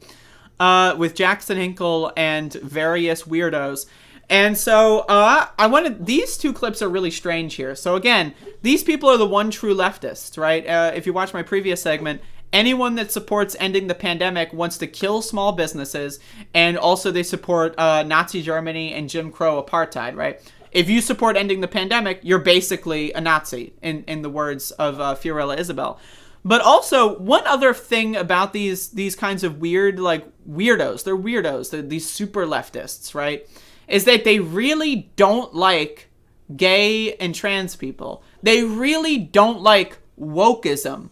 with Jackson Hinkle and various weirdos. And so these two clips are really strange here. So again, these people are the one true leftists, right? If you watch my previous segment, anyone that supports ending the pandemic wants to kill small businesses, and also they support Nazi Germany and Jim Crow apartheid, right? If you support ending the pandemic, you're basically a Nazi, in the words of Fiorella Isabel. But also, one other thing about these kinds of weird, like, weirdos, they're weirdos, they're these super leftists, right, is that they really don't like gay and trans people. They really don't like wokism.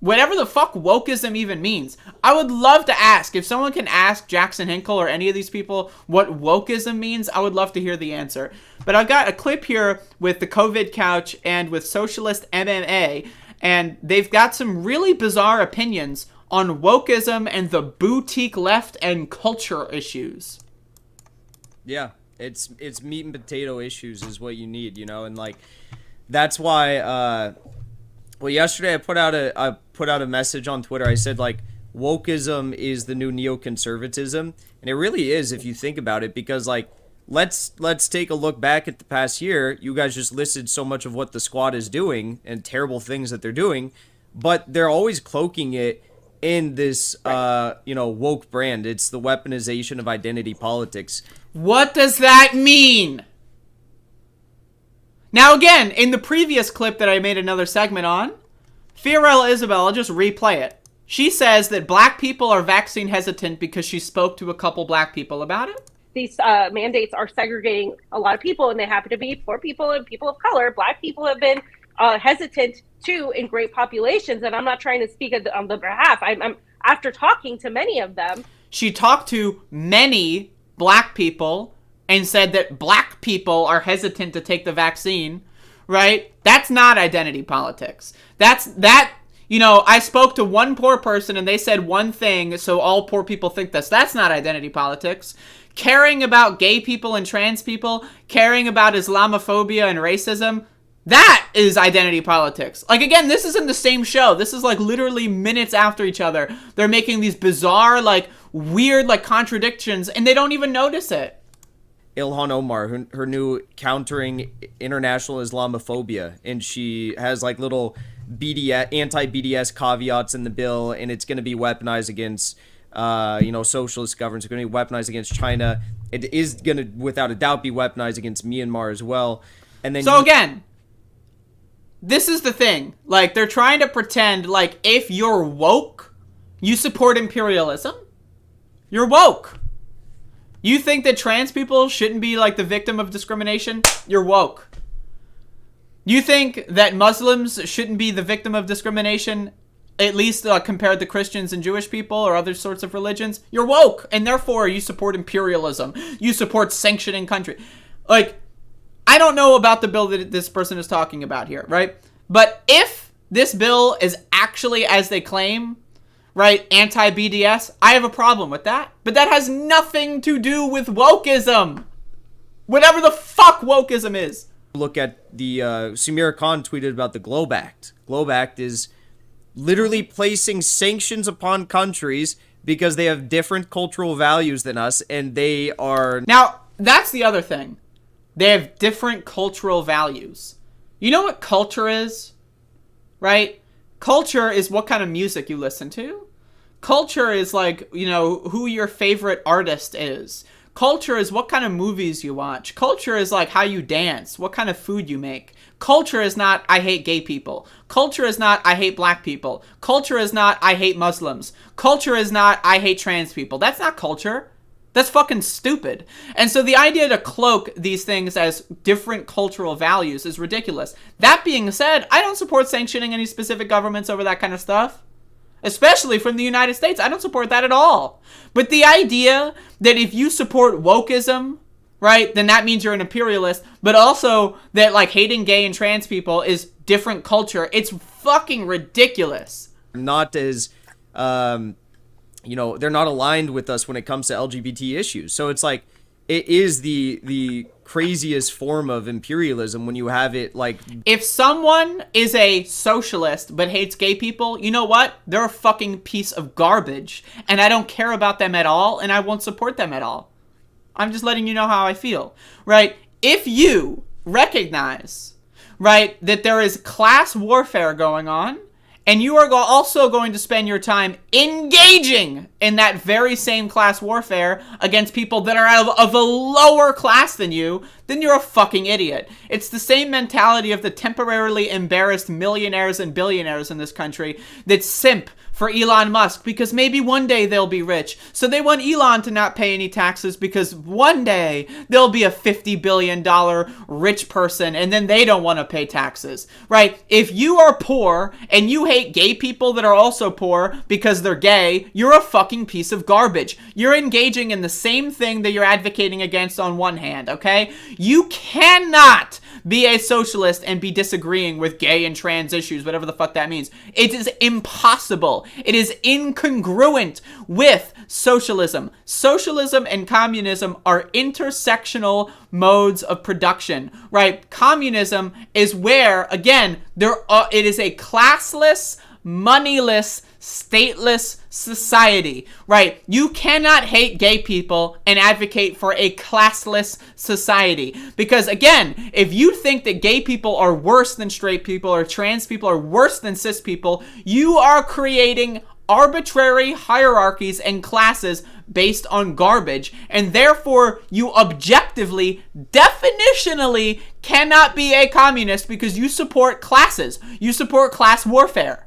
Whatever the fuck wokism even means. I would love to ask, if someone can ask Jackson Hinkle or any of these people what wokism means, I would love to hear the answer. But I've got a clip here with the COVID couch and with Socialist MMA, and they've got some really bizarre opinions on wokism and the boutique left and culture issues. Yeah, it's meat and potato issues is what you need, you know, and like that's why well, yesterday I put out a message on Twitter. I said, like, wokeism is the new neoconservatism, and it really is if you think about it, because like let's take a look back at the past year. You guys just listed so much of what the squad is doing and terrible things that they're doing, but they're always cloaking it in this woke brand. It's the weaponization of identity politics. What does that mean? Now again, in the previous clip that I made another segment on, Fiorella Isabel, I'll just replay it. She says that black people are vaccine hesitant because she spoke to a couple black people about it. These mandates are segregating a lot of people, and they happen to be poor people and people of color. Black people have been hesitant too in great populations, and I'm not trying to speak on the behalf. I'm after talking to many of them. She talked to many black people and said that black people are hesitant to take the vaccine, right? That's not identity politics. I spoke to one poor person and they said one thing, so all poor people think this. That's not identity politics. Caring about gay people and trans people, caring about Islamophobia and racism, that is identity politics. Like, again, this is in the same show. This is like literally minutes after each other. They're making these bizarre, like, weird, like, contradictions, and they don't even notice it. Ilhan Omar, her new countering international Islamophobia, and she has like little anti-BDS caveats in the bill, and it's going to be weaponized against socialist governments. It's going to be weaponized against China. It is going to, without a doubt, be weaponized against Myanmar as well. And then again, this is the thing. Like, they're trying to pretend like if you're woke, you support imperialism. You're woke. You think that trans people shouldn't be like the victim of discrimination? You're woke. You think that Muslims shouldn't be the victim of discrimination? at least compared to Christians and Jewish people or other sorts of religions, you're woke, and therefore you support imperialism. You support sanctioning country. Like, I don't know about the bill that this person is talking about here, right? But if this bill is actually, as they claim, right, anti-BDS, I have a problem with that. But that has nothing to do with wokeism. Whatever the fuck wokeism is. Look at the Samira Khan tweeted about the Globe Act. Globe Act is literally placing sanctions upon countries because they have different cultural values than us, and they are... Now, that's the other thing. They have different cultural values. You know what culture is? Right? Culture is what kind of music you listen to. Culture is like, you know, who your favorite artist is. Culture is what kind of movies you watch. Culture is like how you dance, what kind of food you make. Culture is not, I hate gay people. Culture is not, I hate black people. Culture is not, I hate Muslims. Culture is not, I hate trans people. That's not culture. That's fucking stupid. And so the idea to cloak these things as different cultural values is ridiculous. That being said, I don't support sanctioning any specific governments over that kind of stuff. Especially from the United States. I don't support that at all. But the idea that if you support wokeism, right, then that means you're an imperialist, but also that, like, hating gay and trans people is different culture, it's fucking ridiculous. Not as, you know, they're not aligned with us when it comes to LGBT issues. So it's like, it is the craziest form of imperialism when you have it like... If someone is a socialist but hates gay people, you know what? They're a fucking piece of garbage. And I don't care about them at all, and I won't support them at all. I'm just letting you know how I feel, right? If you recognize, right, that there is class warfare going on, and you are also going to spend your time engaging in that very same class warfare against people that are of a lower class than you, then you're a fucking idiot. It's the same mentality of the temporarily embarrassed millionaires and billionaires in this country that simp for Elon Musk because maybe one day they'll be rich. So they want Elon to not pay any taxes because one day there'll be a $50 billion rich person and then they don't want to pay taxes, right? If you are poor and you hate gay people that are also poor because they're gay, you're a fucking piece of garbage. You're engaging in the same thing that you're advocating against on one hand, okay? You cannot be a socialist and be disagreeing with gay and trans issues, whatever the fuck that means. It is impossible. It is incongruent with socialism. Socialism and communism are intersectional modes of production, right? Communism is where, again, it is a classless, moneyless, stateless society, right? You cannot hate gay people and advocate for a classless society. Because again, if you think that gay people are worse than straight people or trans people are worse than cis people, you are creating arbitrary hierarchies and classes based on garbage, and therefore you objectively, definitionally cannot be a communist because you support classes. You support class warfare.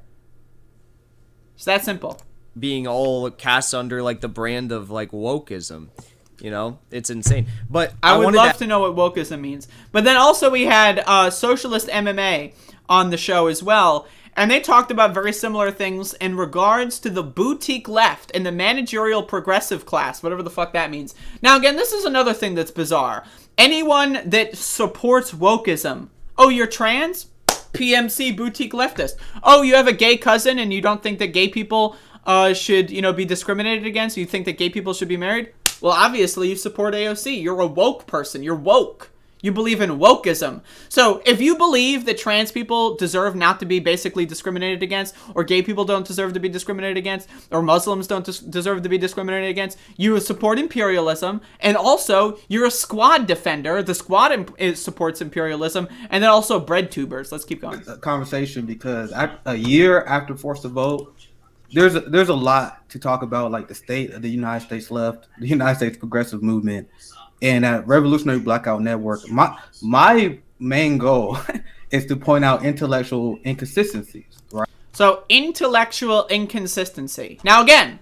It's that simple. Being all cast under like the brand of like wokeism, you know, it's insane. But I would love to know what wokeism means. But then also we had Socialist MMA on the show as well, and they talked about very similar things in regards to the boutique left and the managerial progressive class, whatever the fuck that means. Now again, this is another thing that's bizarre. Anyone that supports wokeism, oh, you're trans? PMC, boutique leftist. Oh, you have a gay cousin and you don't think that gay people should, you know, be discriminated against? You think that gay people should be married? Well, obviously you support AOC. You're a woke person. You're woke. You believe in wokeism. So if you believe that trans people deserve not to be basically discriminated against, or gay people don't deserve to be discriminated against, or Muslims don't deserve to be discriminated against, you support imperialism, and also you're a squad defender. The squad supports imperialism, and then also bread tubers. Let's keep going. It's a conversation because a year after Forced to Vote, there's a lot to talk about, like the state of the United States left, the United States progressive movement, and at Revolutionary Blackout Network. My main goal is to point out intellectual inconsistencies, right? So, intellectual inconsistency. Now again,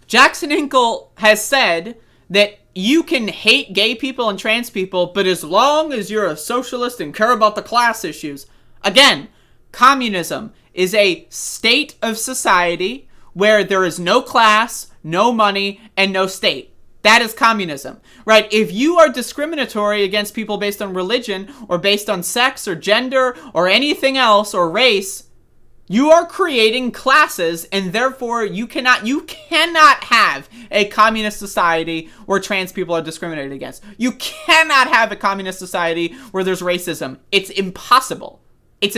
Jackson Hinkle has said that you can hate gay people and trans people, but as long as you're a socialist and care about the class issues. Again, communism is a state of society where there is no class, no money, and no state. That is communism, right? If you are discriminatory against people based on religion or based on sex or gender or anything else or race, you are creating classes, and therefore you cannot have a communist society where trans people are discriminated against. You cannot have a communist society where there's racism. It's impossible. It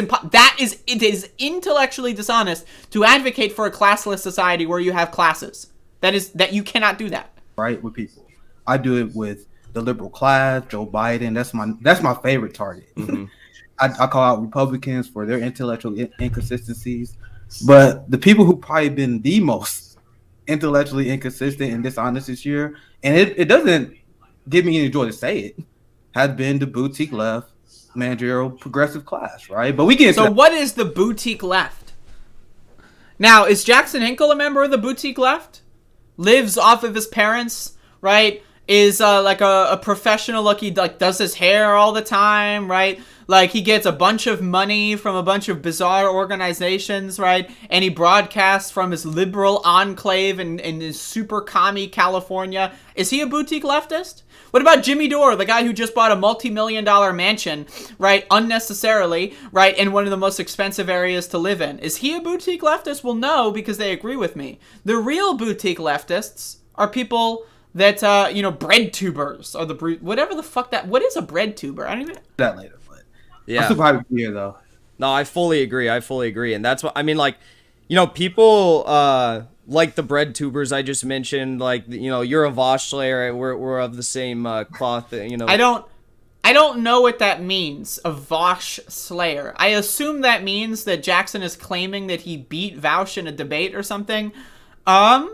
is intellectually dishonest to advocate for a classless society where you have classes. That you cannot do that. Right, with people. I do it with the liberal class, Joe Biden. That's my favorite target. Mm-hmm. I call out Republicans for their intellectual inconsistencies, but the people who probably been the most intellectually inconsistent and dishonest this year, and it doesn't give me any joy to say it, has been the boutique left, managerial progressive class, right? But we get into what is the boutique left? Now, is Jackson Hinkle a member of the boutique left? Lives off of his parents, right? Is like a professional, like he like does his hair all the time, right? Like he gets a bunch of money from a bunch of bizarre organizations, right? And he broadcasts from his liberal enclave in his super commie California. Is he a boutique leftist? What about Jimmy Dore, the guy who just bought a multi-million-dollar mansion, right, unnecessarily, right, in one of the most expensive areas to live in? Is he a boutique leftist? Well, no, because they agree with me. The real boutique leftists are people that, bread tubers, or whatever the fuck that, what is a bread tuber? I don't even... That later, but yeah. I'm super happy to be here, though. No, I fully agree. And that's what, I mean, like, people, like the bread tubers I just mentioned, like, you're a Vosh slayer. We're of the same cloth, I don't know what that means, a Vosh slayer. I assume that means that Jackson is claiming that he beat Vaush in a debate or something. I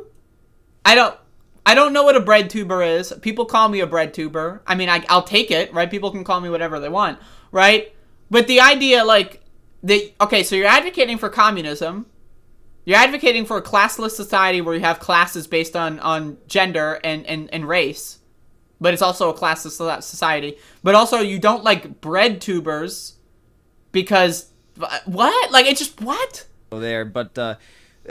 don't know what a bread tuber is. People call me a bread tuber. I mean, I'll take it, right? People can call me whatever they want, right? But the idea, so you're advocating for communism. You're advocating for a classless society where you have classes based on gender and race, but it's also a classless society. But also, you don't like bread tubers because what? Like, it's just what? There, but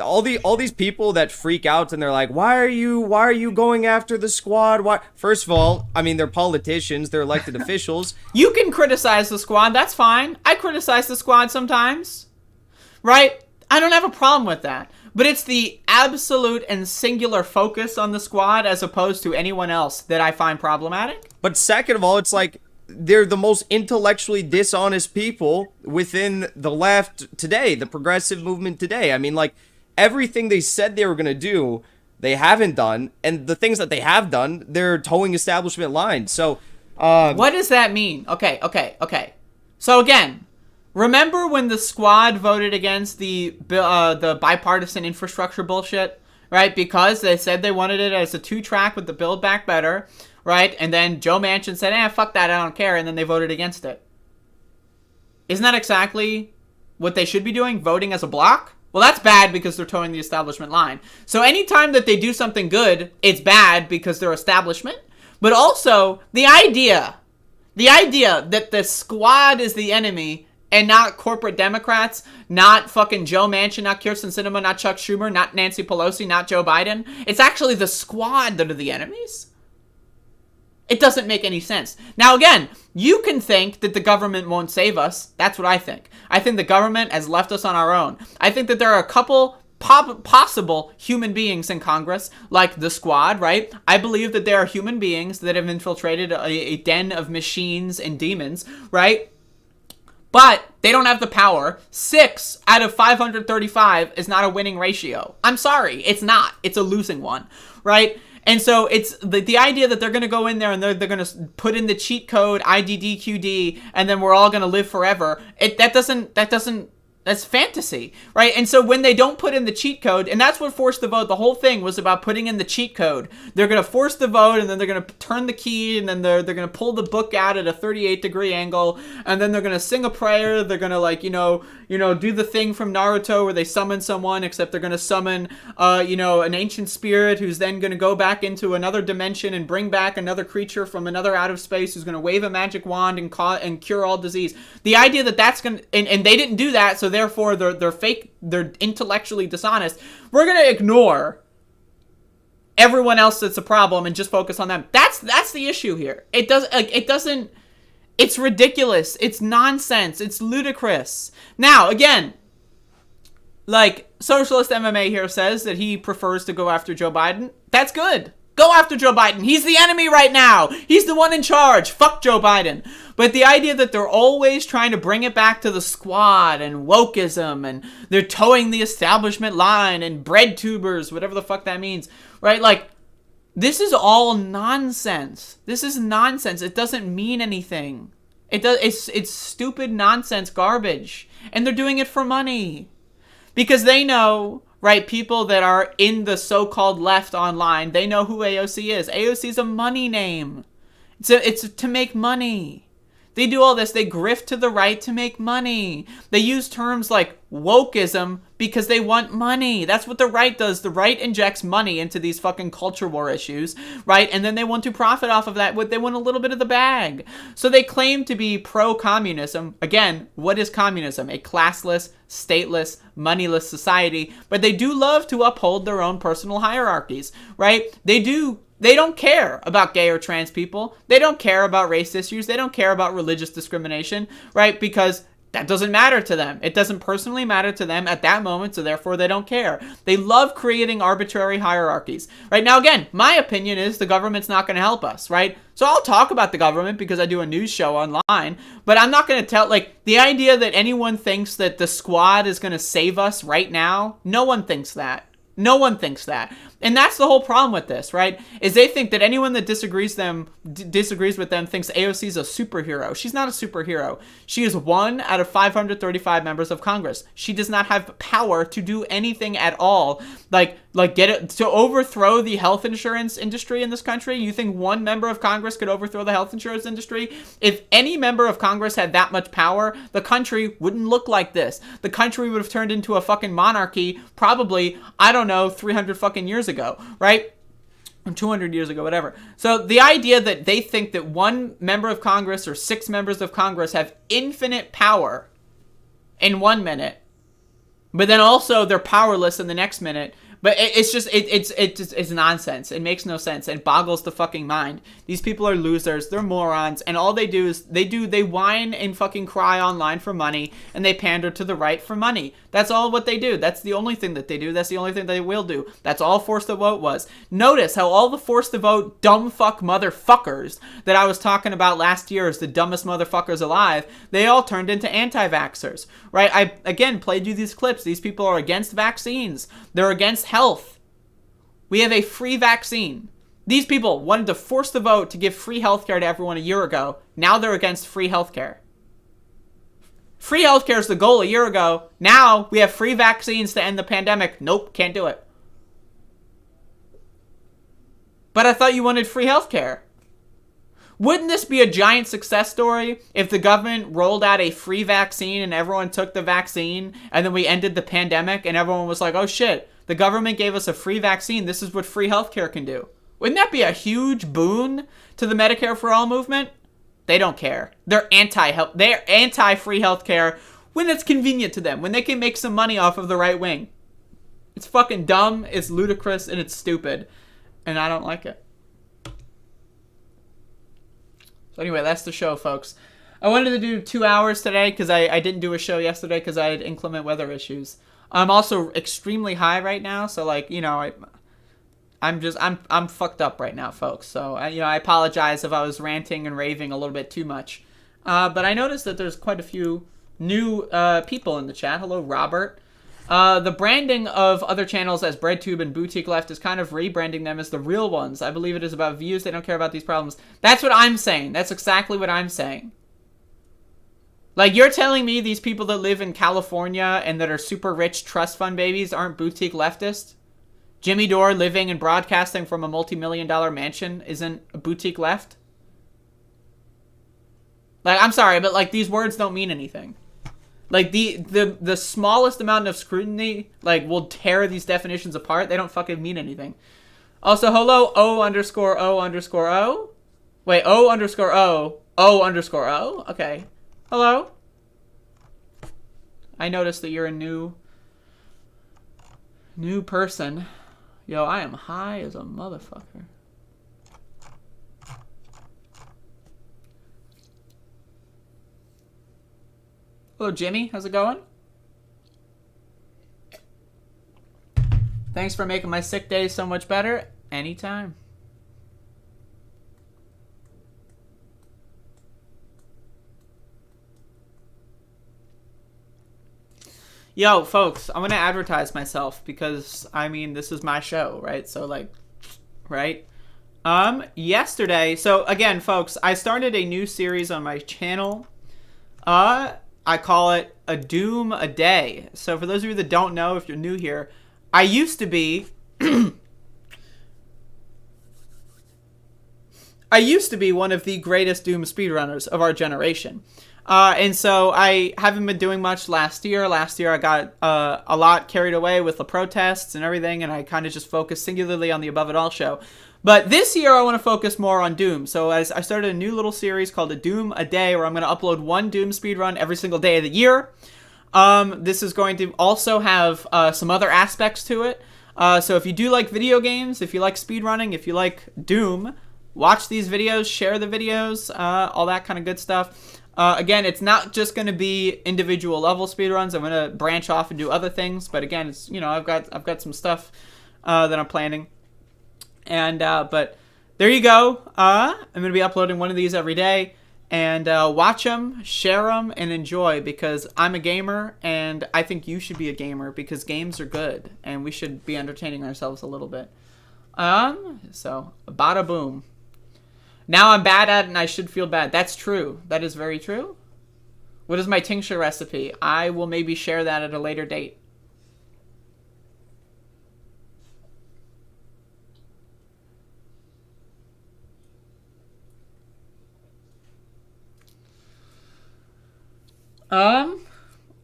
all these people that freak out and they're like, why are you going after the squad? Why? First of all, I mean, they're politicians, they're elected officials. You can criticize the squad. That's fine. I criticize the squad sometimes, right? I don't have a problem with that. But it's the absolute and singular focus on the squad as opposed to anyone else that I find problematic. But second of all, it's like they're the most intellectually dishonest people within the left today, the progressive movement today. I mean, like, everything they said they were going to do, they haven't done. And the things that they have done, they're towing establishment lines. So, what does that mean? Okay. So again, remember when the squad voted against the bipartisan infrastructure bullshit, right? Because they said they wanted it as a 2-track with the Build Back Better, right? And then Joe Manchin said, fuck that, I don't care. And then they voted against it. Isn't that exactly what they should be doing? Voting as a block? Well, that's bad because they're towing the establishment line. So anytime that they do something good, it's bad because they're establishment. But also, the idea that the squad is the enemy and not corporate Democrats, not fucking Joe Manchin, not Kyrsten Sinema, not Chuck Schumer, not Nancy Pelosi, not Joe Biden. It's actually the squad that are the enemies. It doesn't make any sense. Now, again, you can think that the government won't save us. That's what I think. I think the government has left us on our own. I think that there are a couple possible human beings in Congress, like the squad, right? I believe that there are human beings that have infiltrated a den of machines and demons, right? But they don't have the power. 6 out of 535 is not a winning ratio. I'm sorry, it's not. It's a losing one, right? And so it's the idea that they're going to go in there and they're going to put in the cheat code IDDQD and then we're all going to live forever. That's fantasy, right? And so when they don't put in the cheat code, and that's what forced the vote, the whole thing was about putting in the cheat code. They're going to force the vote, and then they're going to turn the key, and then they're going to pull the book out at a 38-degree angle, and then they're going to sing a prayer. They're going to, do the thing from Naruto where they summon someone, except they're going to summon, an ancient spirit who's then going to go back into another dimension and bring back another creature from another out of space who's going to wave a magic wand and cure all disease. The idea that that's going to, and they didn't do that, so therefore they're fake, they're intellectually dishonest. We're going to ignore everyone else that's a problem and just focus on them. That's the issue here. It doesn't, it's ridiculous. It's nonsense. It's ludicrous. Now, again, Socialist MMA here says that he prefers to go after Joe Biden. That's good. Go after Joe Biden. He's the enemy right now. He's the one in charge. Fuck Joe Biden. But the idea that they're always trying to bring it back to the squad and wokeism and they're towing the establishment line and bread tubers, whatever the fuck that means, right? This is all nonsense. This is nonsense. It doesn't mean anything. It's stupid nonsense garbage. And they're doing it for money. Because they know, right, people that are in the so-called left online, they know who AOC is. AOC is a money name. It's to make money. They do all this. They grift to the right to make money. They use terms like wokism because they want money. That's what the right does. The right injects money into these fucking culture war issues, right? And then they want to profit off of that. They want a little bit of the bag. So they claim to be pro-communism. Again, what is communism? A classless, stateless, moneyless society. But they do love to uphold their own personal hierarchies, right? They don't care about gay or trans people. They don't care about race issues. They don't care about religious discrimination, right? Because that doesn't matter to them. It doesn't personally matter to them at that moment, so therefore they don't care. They love creating arbitrary hierarchies. Right now, again, my opinion is the government's not going to help us, right? So I'll talk about the government because I do a news show online, but I'm not going to tell, the idea that anyone thinks that the squad is going to save us right now, no one thinks that. No one thinks that. And that's the whole problem with this, right? Is they think that anyone that disagrees with them thinks AOC is a superhero. She's not a superhero. She is one out of 535 members of Congress. She does not have power to do anything at all. To overthrow the health insurance industry in this country. You think one member of Congress could overthrow the health insurance industry? If any member of Congress had that much power, the country wouldn't look like this. The country would have turned into a fucking monarchy probably, 300 fucking years ago, right? 200 years ago, whatever. So the idea that they think that one member of Congress or 6 members of Congress have infinite power in 1 minute, but then also they're powerless in the next minute. But it's nonsense. It makes no sense. It boggles the fucking mind. These people are losers. They're morons. And all they do is they whine and fucking cry online for money, and they pander to the right for money. That's all what they do. That's the only thing that they do. That's the only thing they will do. That's all Force the Vote was. Notice how all the Force the Vote dumb fuck motherfuckers that I was talking about last year as the dumbest motherfuckers alive, they all turned into anti-vaxxers, right? I, again, played you these clips. These people are against vaccines. They're against health. We have a free vaccine. These people wanted to force the vote to give free healthcare to everyone a year ago. Now they're against free healthcare. Free healthcare is the goal a year ago. Now we have free vaccines to end the pandemic. Nope, can't do it. But I thought you wanted free healthcare. Wouldn't this be a giant success story if the government rolled out a free vaccine and everyone took the vaccine and then we ended the pandemic and everyone was like, oh shit, the government gave us a free vaccine. This is what free healthcare can do. Wouldn't that be a huge boon to the Medicare for All movement? They don't care. They're anti-free healthcare when it's convenient to them, when they can make some money off of the right wing. It's fucking dumb, it's ludicrous, and it's stupid. And I don't like it. So anyway, that's the show, folks. I wanted to do 2 hours today because I didn't do a show yesterday because I had inclement weather issues. I'm also extremely high right now, so I'm fucked up right now, folks. So I apologize if I was ranting and raving a little bit too much. But I noticed that there's quite a few new people in the chat. Hello, Robert. The branding of other channels as BreadTube and Boutique Left is kind of rebranding them as the real ones. I believe it is about views. They don't care about these problems. That's what I'm saying. That's exactly what I'm saying. You're telling me these people that live in California and that are super rich trust fund babies aren't boutique leftists? Jimmy Dore living and broadcasting from a multi-million-dollar mansion isn't a boutique left? I'm sorry, but these words don't mean anything. Like the smallest amount of scrutiny like will tear these definitions apart. They don't fucking mean anything. Also, hello O_O_O_O. Wait, O_O_O_O. Okay. Hello. I noticed that you're a new person. Yo, I am high as a motherfucker. Hello, Jimmy. How's it going? Thanks for making my sick days so much better. Anytime. Yo, folks, I'm going to advertise myself because, I mean, this is my show, right? So, like, right? Yesterday, so, again, folks, I started a new series on my channel. I call it A Doom a Day. So, for those of you that don't know, if you're new here, I used to be... I used to be one of the greatest Doom speedrunners of our generation. And so I haven't been doing much last year. Last year I got a lot carried away with the protests and everything, and I kind of just focused singularly on the Above It All show. But this year I want to focus more on Doom. So as I started a new little series called A Doom a Day, where I'm going to upload one Doom speedrun every single day of the year. This is going to also have some other aspects to it. So if you do like video games, if you like speedrunning, if you like Doom, watch these videos, share the videos, all that kind of good stuff. Again, it's not just going to be individual level speedruns. I'm going to branch off and do other things. But again, it's, you know, I've got some stuff that I'm planning. And but there you go. I'm going to be uploading one of these every day. And watch them, share them, and enjoy, because I'm a gamer, and I think you should be a gamer, because games are good, and we should be entertaining ourselves a little bit. So, bada boom. Now I'm bad at it, and I should feel bad. That's true. That is very true. What is my tincture recipe? I will maybe share that at a later date.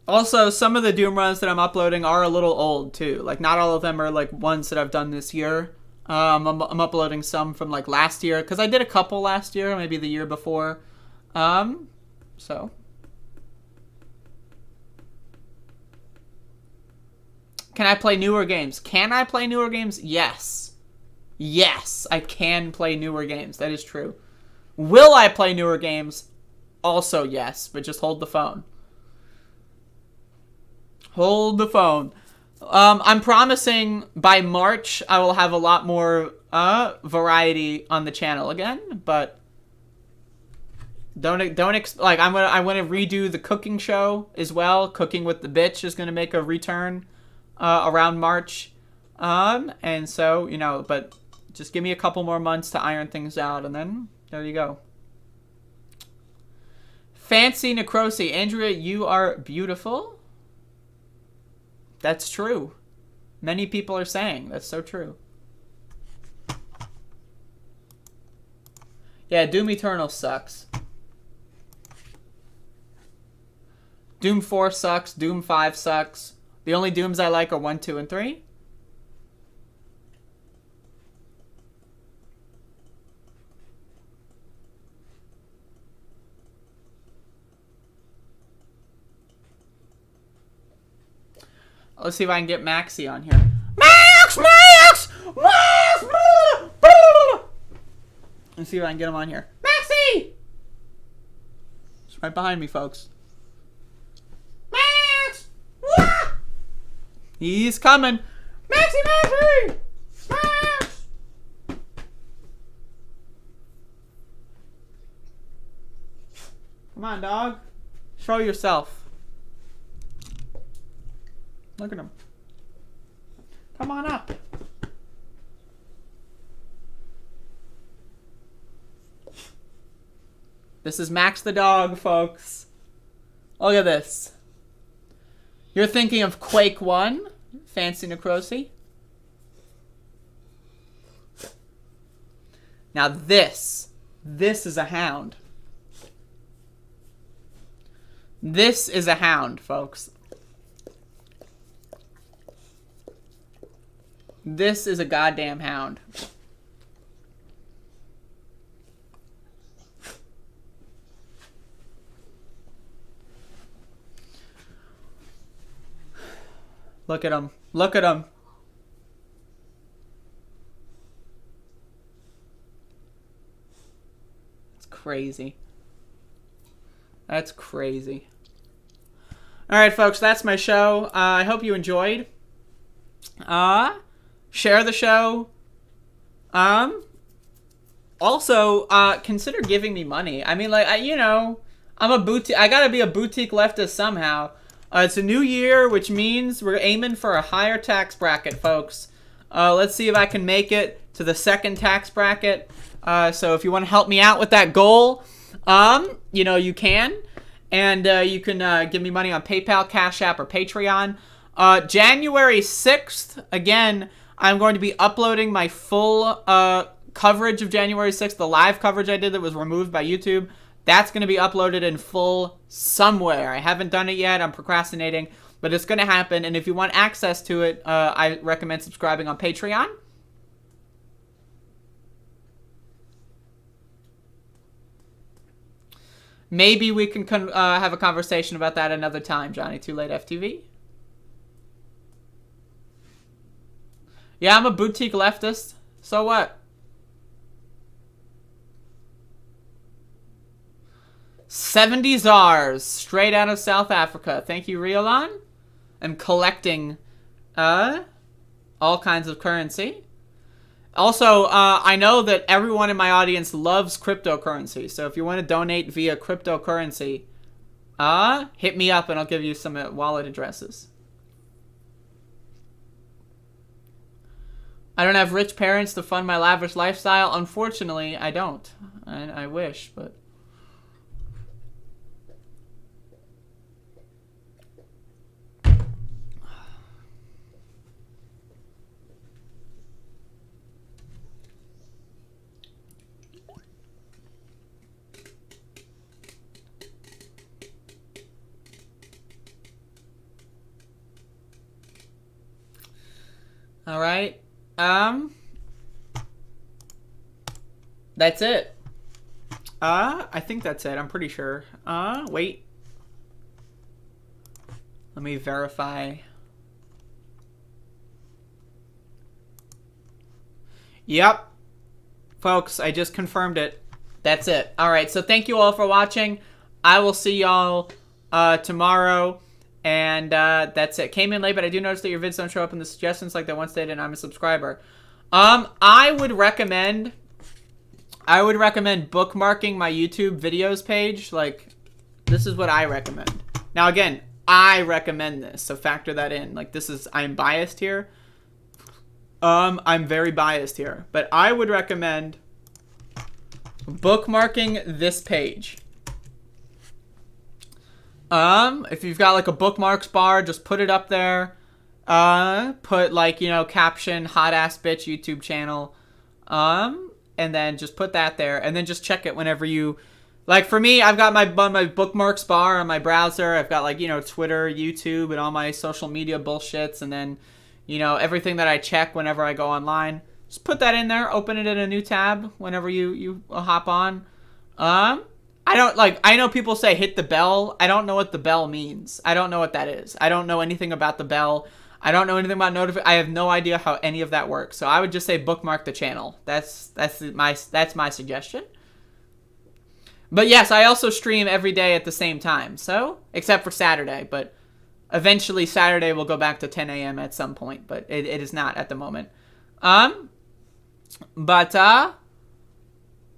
Also, some of the Doom runs that I'm uploading are a little old, too. Like, not all of them are, like, ones that I've done this year. I'm uploading some from, like, last year, because I did a couple last year, maybe the year before. So. Can I play newer games? Can I play newer games? Yes. Yes, I can play newer games. That is true. Will I play newer games? Also yes, but just hold the phone. Hold the phone. I'm promising by March I will have a lot more variety on the channel again, but I want to redo the cooking show as well. Cooking with the Bitch is going to make a return around March. And so, you know, but just give me a couple more months to iron things out, and then there you go. Fancy Necrosi. Andrea, you are beautiful. That's true. Many people are saying. That's so true. Yeah, Doom Eternal sucks. Doom 4 sucks. Doom 5 sucks. The only Dooms I like are 1, 2, and 3. Let's see if I can get Maxie on here. Max! Max! Max! Let's see if I can get him on here. Maxie! It's right behind me, folks. Max! He's coming. Maxie! Maxie! Max! Come on, dog. Show yourself. Look at him. Come on up. This is Max the dog, folks. Look at this. You're thinking of Quake 1? Fancy Necrosi? Now this is a hound. This is a hound, folks. This is a goddamn hound. Look at him. Look at him. It's crazy. That's crazy. All right, folks, that's my show. I hope you enjoyed. Share the show. Also, consider giving me money. I mean, like, I'm a boutique. I gotta be a boutique leftist somehow. It's a new year, which means we're aiming for a higher tax bracket, folks. Let's see if I can make it to the second tax bracket. So if you want to help me out with that goal, you can. And you can give me money on PayPal, Cash App, or Patreon. January 6th, again, I'm going to be uploading my full coverage of January 6th, the live coverage I did that was removed by YouTube. That's going to be uploaded in full somewhere. I haven't done it yet. I'm procrastinating, but it's going to happen. And if you want access to it, I recommend subscribing on Patreon. Maybe we can have a conversation about that another time, Johnny Too Late FTV. Yeah, I'm a boutique leftist. So what? $70 czars straight out of South Africa. Thank you, Riolan. I'm collecting all kinds of currency. Also, I know that everyone in my audience loves cryptocurrency. So if you want to donate via cryptocurrency, hit me up and I'll give you some wallet addresses. I don't have rich parents to fund my lavish lifestyle. Unfortunately, I don't. I wish, but... All right. That's it. I think that's it. I'm pretty sure. Wait. Let me verify. Yep. Folks, I just confirmed it. That's it. All right. So thank you all for watching. I will see y'all tomorrow. And that's it. Came in late, but I do notice that your vids don't show up in the suggestions like that one stated, and I'm a subscriber. I would recommend bookmarking my YouTube videos page. Like, this is what I recommend. Now, again, I recommend this, so factor that in. Like, I'm biased here. I'm very biased here. But I would recommend bookmarking this page. If you've got like a bookmarks bar, just put it up there. Put like, caption, hot ass bitch YouTube channel. And then just put that there and then just check it whenever you, like for me, I've got my bookmarks bar on my browser. I've got like, Twitter, YouTube, and all my social media bullshits. And then, everything that I check whenever I go online, just put that in there, open it in a new tab whenever you hop on. I know people say hit the bell. I don't know what the bell means. I don't know what that is. I don't know anything about the bell. I don't know anything about notifications. I have no idea how any of that works. So I would just say bookmark the channel. That's my suggestion. But yes, I also stream every day at the same time. So, except for Saturday, but eventually Saturday will go back to 10 a.m. at some point, but it is not at the moment.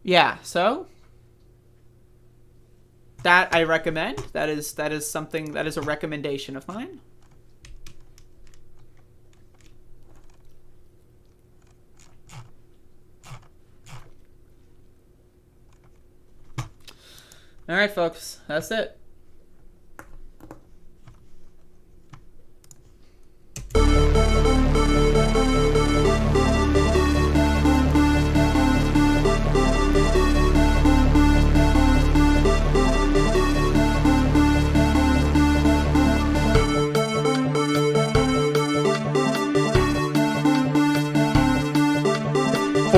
Yeah, so that I recommend. That is something that is a recommendation of mine. All right, folks, that's it.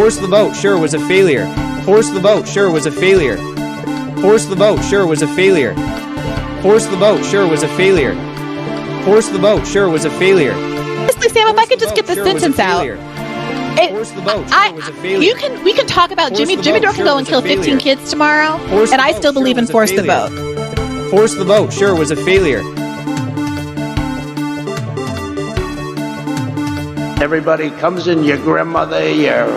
Force the vote, sure, was a failure. Force the vote, sure, was a failure. Force the vote, sure, was a failure. Force the vote, sure, was a failure. Force the vote, sure, was a failure. Honestly, Sam, if I could just get this sentence out. We can talk about Jimmy Dore can go and kill 15 kids tomorrow, and I still believe in force the vote. Force the vote, sure, was a failure. Everybody comes in, your grandmother, your...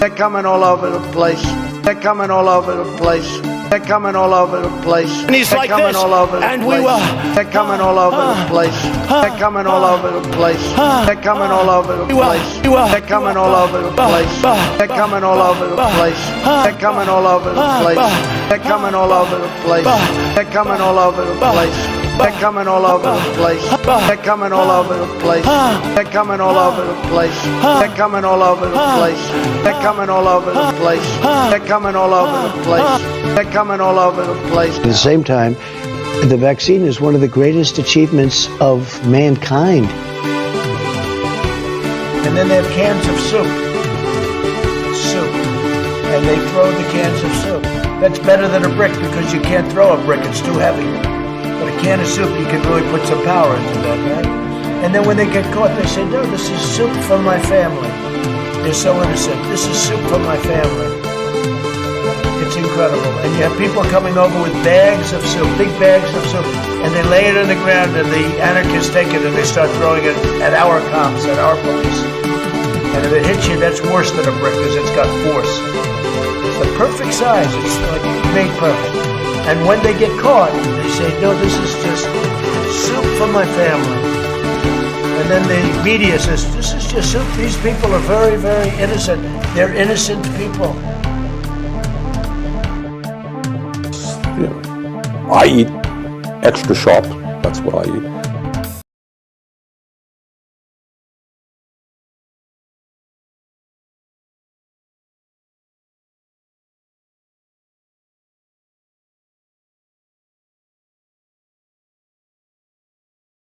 They're coming all over the place. They're coming all over the place. They're coming all over the place. And he's like this, and we will. They're coming all over the place. They're coming all over the place. They're coming all over the place. They're coming all over the place. They're coming all over the place. They're coming all over the place. They're coming all over the place. They're coming all over the place. They're coming all over the place. They're coming all over the place. They're coming all over the place. They're coming all over the place. They're coming all over the place. They're coming all over the place. They're coming all over the place. At the same time, the vaccine is one of the greatest achievements of mankind. And then they have cans of soup. And they throw the cans of soup. That's better than a brick because you can't throw a brick, it's too heavy. But a can of soup, you can really put some power into that, right? And then when they get caught, they say, no, this is soup from my family. They're so innocent. This is soup from my family. It's incredible. And you have people coming over with bags of soup, big bags of soup, and they lay it on the ground, and the anarchists take it and they start throwing it at our cops, at our police. And if it hits you, that's worse than a brick because it's got force. It's the perfect size. It's like made perfect. And when they get caught, they say, no, this is just soup from my family. And then the media says, this is just soup. These people are very, very innocent. They're innocent people. I eat extra sharp. That's what I eat.